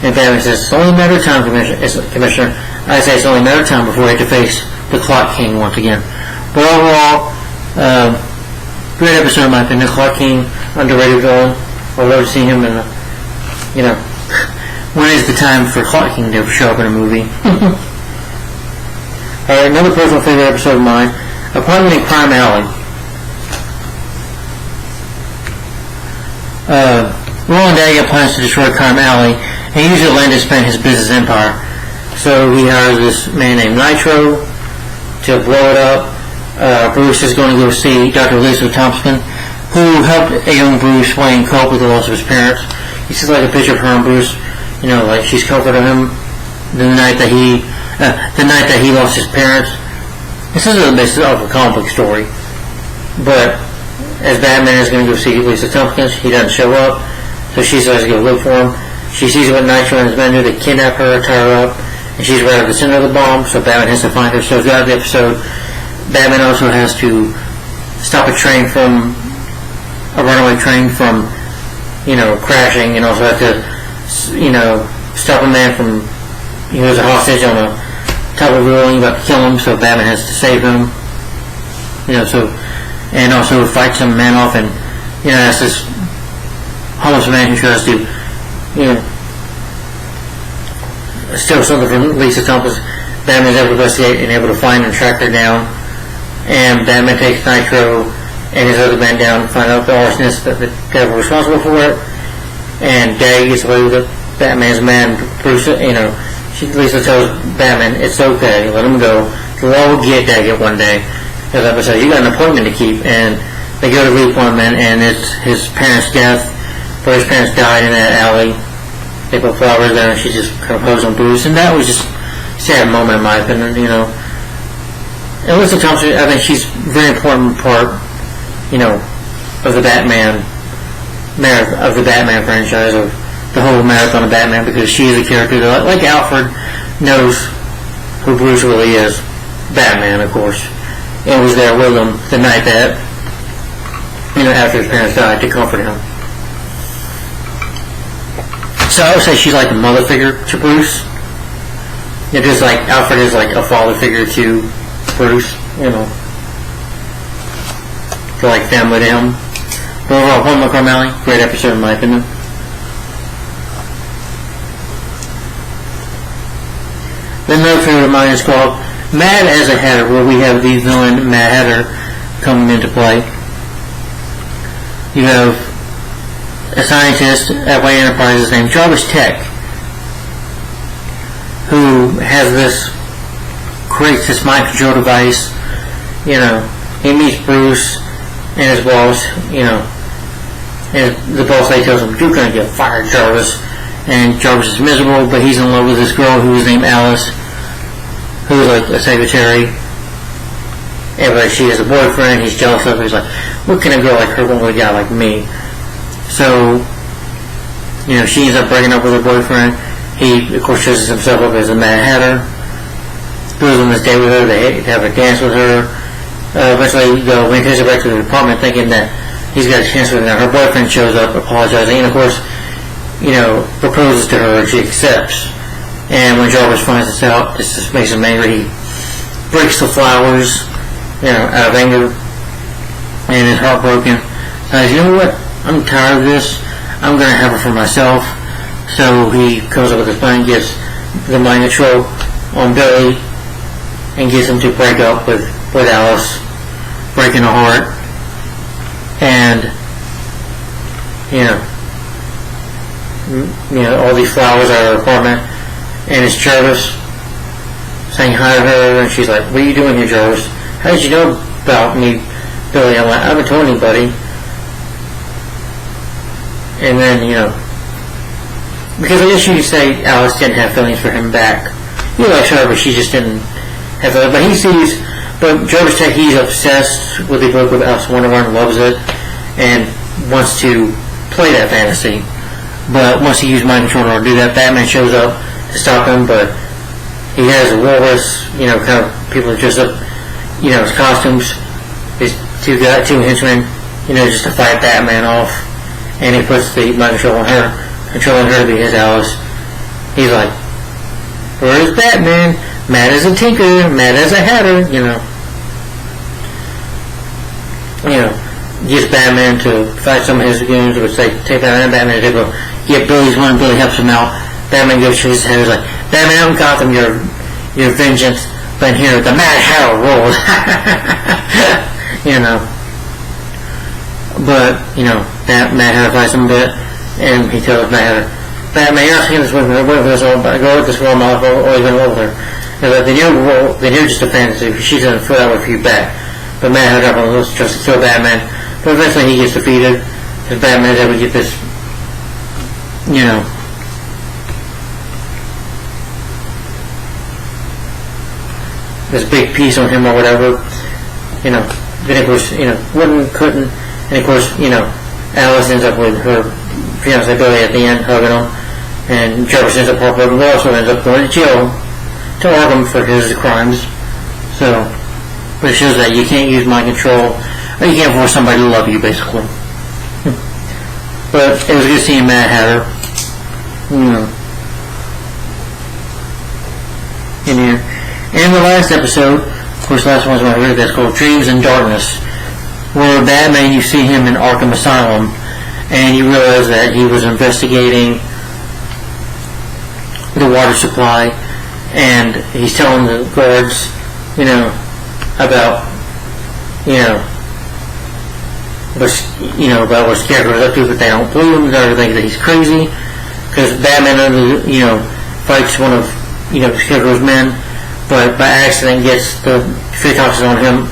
And Batman says, it's only a matter of time, Commissioner. I say it's only a matter of time before I have to face the Clock King once again. But overall, great episode in my opinion. Clock King, underrated villain. I'd love to see him in when is the time for Clock King to show up in a movie? Alright, another personal favorite episode of mine, Apartment in Crime Alley. Roland Daggett plans to destroy Crime Alley, and he uses Atlanta to expand his business empire. So he hires this man named Nitro to blow it up. Bruce is going to go see Dr. Lisa Thompson, who helped a young Bruce Wayne cope with the loss of his parents. He sees a picture of her and Bruce, she's comforting him the night that he lost his parents. This is the basis of a comic book story. But as Batman is going to go see Lisa Thompson, he doesn't show up, so she decides to go look for him. She sees what Nitro and his men do. They kidnap her, tie her up, and she's right at the center of the bomb, so Batman has to find her. So throughout the episode, Batman also has to stop a runaway train from, crashing, and also have to, stop a man from, he was a hostage on a top of a building about to kill him, so Batman has to save him, and also fight some man off, and, that's this homeless man who tries to, steal something from Lisa Thompson. Batman's able to investigate and able to find and track her down, and Batman takes Nitro and his other man down to find out the arsonists that were responsible for it, and Day gets away with it. Batman's man, Bruce, Lisa tells Batman, it's okay, let him go. The law will get Daggett one day. As I said, you got an appointment to keep, and they go to the appointment, and it's his parents' death, where his parents died in that alley. They put flowers there, and she just kind of posed on Bruce, and that was just sad moment in my opinion, And Lisa Thompson, I think she's a very important part, of the Batman franchise, of the whole marathon of Batman, because she is a character that, like Alfred, knows who Bruce really is. Batman, of course, and was there with him the night that, after his parents died, to comfort him. So I would say she's like a mother figure to Bruce. Just like Alfred is like a father figure to Bruce, They're like family to him. But overall, Paul McCarmally, great episode in my opinion. Then another favorite of mine is called Mad as a Hatter, where we have the villain Mad Hatter coming into play. You have a scientist at Wayne Enterprises named Jarvis Tech, who creates this mind control device. He meets Bruce and his boss, and the boss tells him, "You're going to get fired, Jarvis." And Jarvis is miserable, but he's in love with this girl who is named Alice, who is like a secretary. But she has a boyfriend. He's jealous of her. He's like, "What can a girl like her want with a guy like me?" So, she ends up breaking up with her boyfriend. He, of course, dresses himself up as a Mad Hatter. Goes on this date with her. They have a dance with her. Eventually, when he takes her back to the apartment, thinking that he's got a chance with her, her boyfriend shows up, apologizing, and of course, proposes to her, and she accepts. And when Jarvis finds this out, this just makes him angry. He breaks the flowers, out of anger, and is heartbroken. Says, "You know what? I'm tired of this. I'm going to have her for myself." So he comes up with this plan, gets the mind control on Billy, and gets him to break up with Alice, breaking her heart. And, all these flowers at her apartment, and it's Jarvis saying hi to her, and she's like, "What are you doing here, Jarvis? How did you know about me, Billy?" I'm like, "I haven't told anybody." And then, because I guess you could say Alice didn't have feelings for him back. He likes her, but she just didn't have feelings. But Jarvis Tech, he's obsessed with the book of Alice in Wonderland, loves it, and wants to play that fantasy. But once he used mind control to do that, Batman shows up to stop him, but he has a walrus, kind of people dressed up, his costumes, his two henchmen, just to fight Batman off. And he puts the mind control on her, controlling her to be his Alice. He's like, "Where's Batman? Mad as a tinker, mad as a hatter," Gets Batman to fight some of his goons, which they take Batman to go get Billy's one. Billy helps him out. Batman goes to his head. He's like, "Batman, I haven't got them your vengeance, but here the Mad Hatter rules." But, that Mad Hatter fights him a bit, and he tells Mad Hatter, "Batman, you're not seeing this with me. What if this all go with this girl? I've always been in love with her." He's like, then you're just a fantasy. She's going to put that with you back. But Mad Hatter tries to kill Batman. But eventually he gets defeated, because Batman is able to get this, this big piece on him or whatever. Then of course, couldn't. And of course, Alice ends up with her fiancé Billy at the end, hugging him. And Jarvis ends up heartbroken, but also ends up going to jail to Arkham for his crimes. So, but it shows that you can't use mind control, or you can't force somebody to love you, basically. But it was good seeing Mad Hatter. In here. And the last episode, of course, the last one's my favorite, that's called Dreams in Darkness, where Batman, you see him in Arkham Asylum, and you realize that he was investigating the water supply, and he's telling the guards, about, about what Scarecrow's up to, but they don't believe him. They think that he's crazy, because Batman, fights one of, Scarecrow's men, but by accident gets the fairy toxin on him,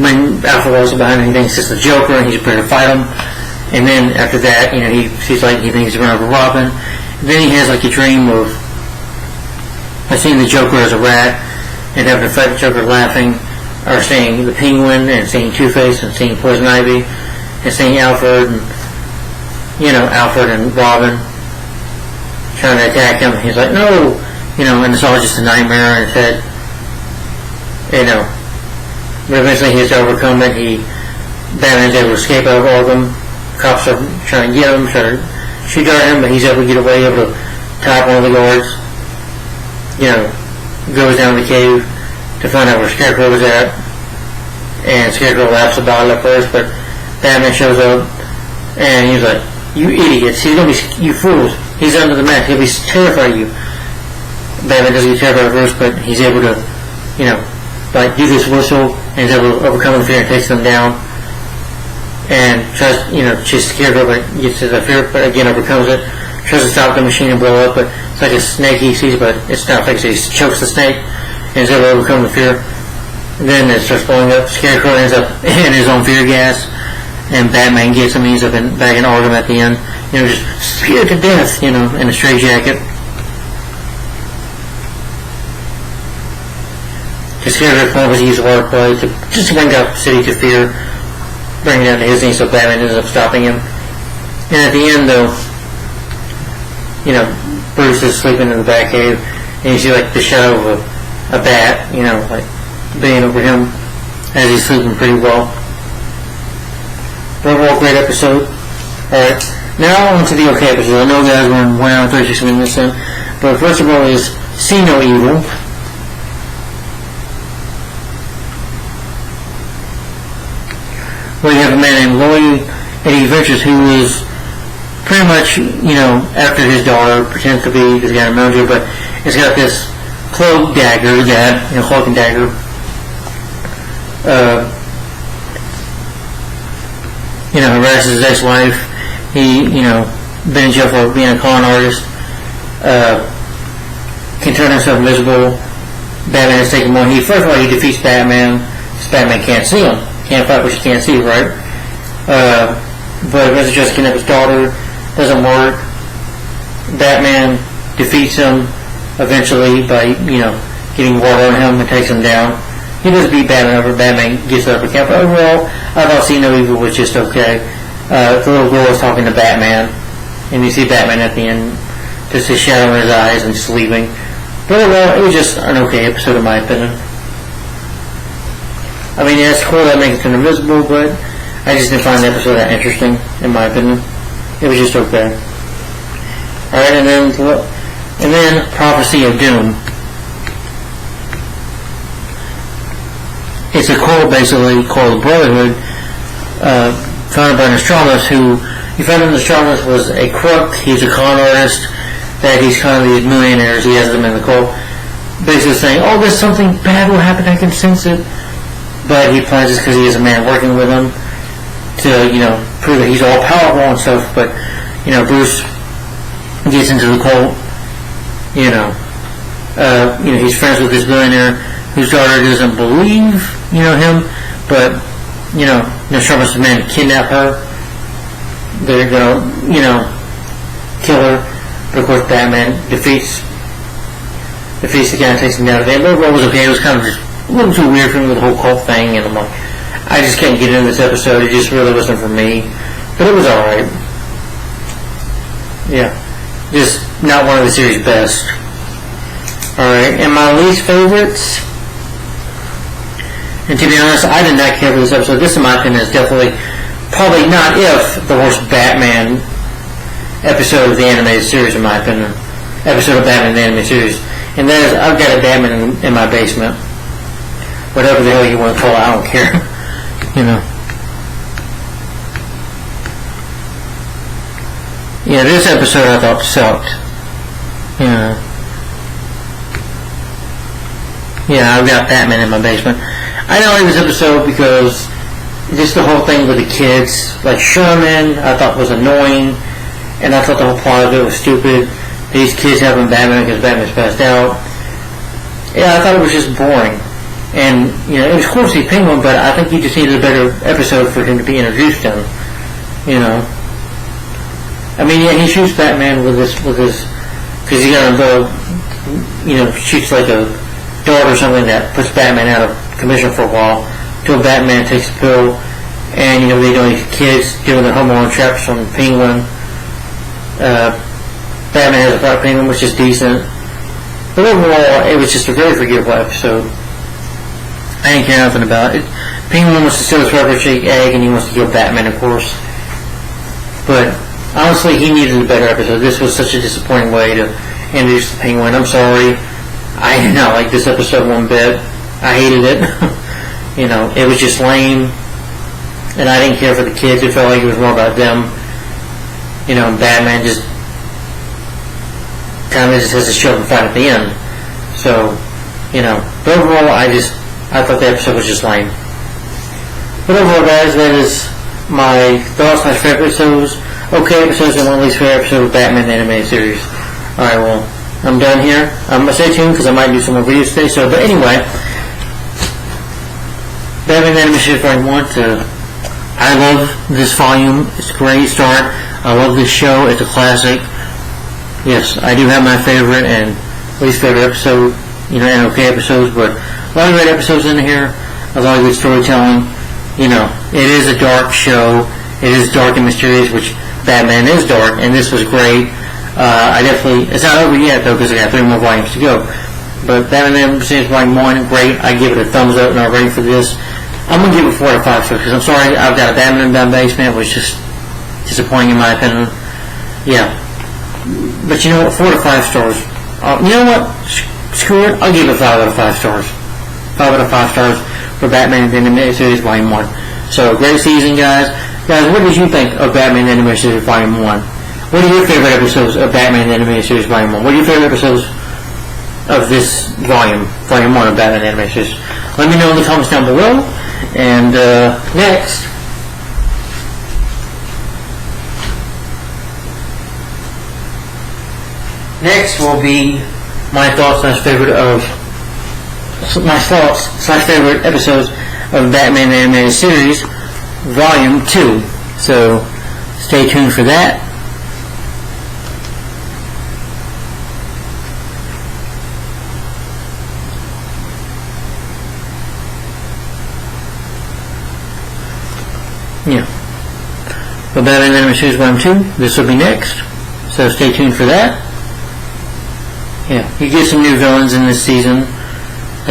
when Alfred Walls behind him, he thinks it's the Joker, and he's prepared to fight him, And then after that, he sees like he thinks he's run over Robin. And then he has like a dream of seeing the Joker as a rat and having to fight the Joker laughing, or seeing the Penguin and seeing Two-Face and seeing Poison Ivy and seeing Alfred and Alfred and Robin trying to attack him. He's like, no, and it's all just a nightmare in his head, But eventually he has to overcome it. Batman's able to escape out of Arkham. Cops are trying to get him, trying to shoot at him, but he's able to get away, able to top one of the guards. Goes down the cave to find out where Scarecrow was at, and Scarecrow laughs about it at first, but Batman shows up, and he's like, "You idiots! He's gonna be, you fools! He's under the mask. He'll be terrified of you." Batman doesn't get terrified at first, but he's able to, do this whistle, and he's able to overcome the fear and takes them down. And tries, she's scared of it, gets to the fear, but again overcomes it. Tries to stop the machine and blow up, but it's like a snake he sees, but it's not like he chokes the snake, and is able to overcome the fear. And then it starts blowing up. Scarecrow ends up in his own fear gas, and Batman gets him. He ends up back in Arkham at the end, just scared to death, in a straitjacket. Scarecrow plans to use the water play to just bring out the city to fear, bring it down to his knees, so Batman ends up stopping him. And at the end, though, Bruce is sleeping in the Batcave, and you see like the shadow of a bat, like being over him as he's sleeping pretty well. Overall, great episode. Alright, now on to the okay episode. I know, guys, we're 1 hour and 36 minutes in, but first of all is See No Evil. Where you have a man named Lloyd Eddie Ventures who is pretty much, after his daughter, pretends to be this guy in Mojo, but it's got this cloak dagger, cloaking dagger. Harasses his ex-wife. He, been in jail for being a con artist. Can turn himself invisible. Batman has taken one. First of all, he defeats Batman. Because Batman can't see him. Can't fight what you can't see, right? But eventually tries to kidnap his daughter. Doesn't work. Batman defeats him eventually by, getting water on him and takes him down. He doesn't beat Batman over. Batman gets up again. But overall, I thought See No Evil was just okay. The little girl is talking to Batman, and you see Batman at the end, just his shadow in his eyes and just leaving. But overall, it was just an okay episode in my opinion. I mean, yeah, it's cool that makes him invisible, but I just didn't find the episode that interesting, in my opinion. It was just okay. Alright, and then Prophecy of Doom. It's a cult, basically, called the Brotherhood, founded by Nostradamus, who, you found out Nostradamus was a crook. He's a con artist, that he's kind of these millionaires, he has them in the cult, basically saying, oh, there's something bad will happen, I can sense it. But he plans this because he is a man working with him to, prove that he's all powerful and stuff. But, Bruce gets into the cult. He's friends with this billionaire whose daughter doesn't believe, him. But, Nostradamus' men kidnap her. They're gonna, kill her. But of course, Batman defeats the guy and takes him down to the end. But it was okay. It was kind of just a little too weird for me with the whole cult thing, and I'm like, I just can't get into this episode. It just really wasn't for me, but it was alright. Yeah, just not one of the series' best. Alright, and my least favorites, and to be honest, I did not care for this episode. This, in my opinion, is definitely, probably not if the worst Batman episode of the animated series, in my opinion. Episode of Batman in the animated series. And that is, I've got a Batman in my basement. Whatever the hell you want to call it, I don't care. Yeah, this episode I thought sucked. Yeah, I've got Batman in my basement. I don't like this episode because just the whole thing with the kids, like Sherman, I thought was annoying, and I thought the whole plot of it was stupid. These kids having Batman because Batman's passed out. Yeah, I thought it was just boring. And, it was cool to see Penguin, but I think you just needed a better episode for him to be introduced in. I mean, yeah, he shoots Batman with his, because he got involved, shoots like a dart or something that puts Batman out of commission for a while, until Batman takes a pill, and, they don't need kids doing their home alone traps on Penguin. Batman has a fight Penguin, which is decent. But overall, it was just a very forgettable episode. I didn't care nothing about it. Penguin wants to steal his rubber shake egg, and he wants to kill Batman, of course. But honestly, he needed a better episode. This was such a disappointing way to introduce the Penguin. I'm sorry. I did not like this episode one bit. I hated it. It was just lame. And I didn't care for the kids. It felt like it was more about them. Batman just kind of just has to show up and fight at the end. So, but overall, I thought the episode was just lame. But overall, guys, that is my thoughts, my favorite episodes, okay episodes, and one of the least favorite episodes of Batman the Animated Series. Alright, well, I'm done here. Stay tuned, because I might do some more videos today. But anyway, Batman the Animated Series Volume 1, I love this volume. It's a great start. I love this show. It's a classic. Yes, I do have my favorite and least favorite episode, and okay episodes, but a lot of great episodes in here, a lot of good storytelling. It is a dark show. It is dark and mysterious, which Batman is dark, and this was great. It's not over yet, though, because I got 3 more volumes to go. But Batman the Animated Series Volume 1, great. I give it a thumbs up, and I'm ready for this. I'm going to give it 4 out of 5 stars, because I'm sorry, I've got a Batman Down Basement, which is just disappointing in my opinion. Yeah. But 4 to 5 stars. You know what? Screw it. I'll give it 5 out of 5 stars. 5 out of 5 stars for Batman the Animated Series Volume 1. So, great season, guys. Guys, what did you think of Batman the Animated Series Volume 1? What are your favorite episodes of Batman the Animated Series Volume 1? What are your favorite episodes of this volume 1 of Batman the Animated Series? Let me know in the comments down below. And next will be my thoughts favorite episodes of Batman the Animated Series Volume 2. So stay tuned for that. Yeah. But Batman the Animated Series Volume 2, this will be next. So stay tuned for that. Yeah, you get some new villains in this season,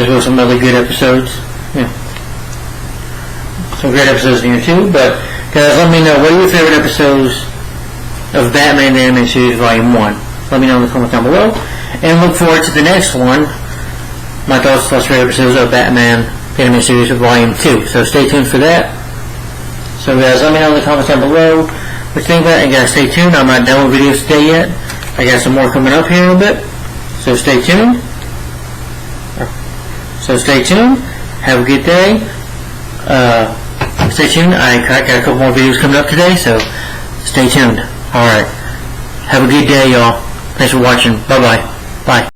as well as some other good episodes. Yeah. Some great episodes in here too, but guys, let me know, what are your favorite episodes of Batman the Animated Series Volume 1? Let me know in the comments down below, and look forward to the next one, my thoughts plus favorite episodes of Batman the Animated Series Volume 2. So stay tuned for that. So guys, let me know in the comments down below what you think about it, and guys, stay tuned. I'm not done with videos today yet. I got some more coming up here in a bit. So stay tuned. Have a good day. Stay tuned. I got a couple more videos coming up today, so stay tuned. Alright. Have a good day, y'all. Thanks for watching. Bye-bye. Bye.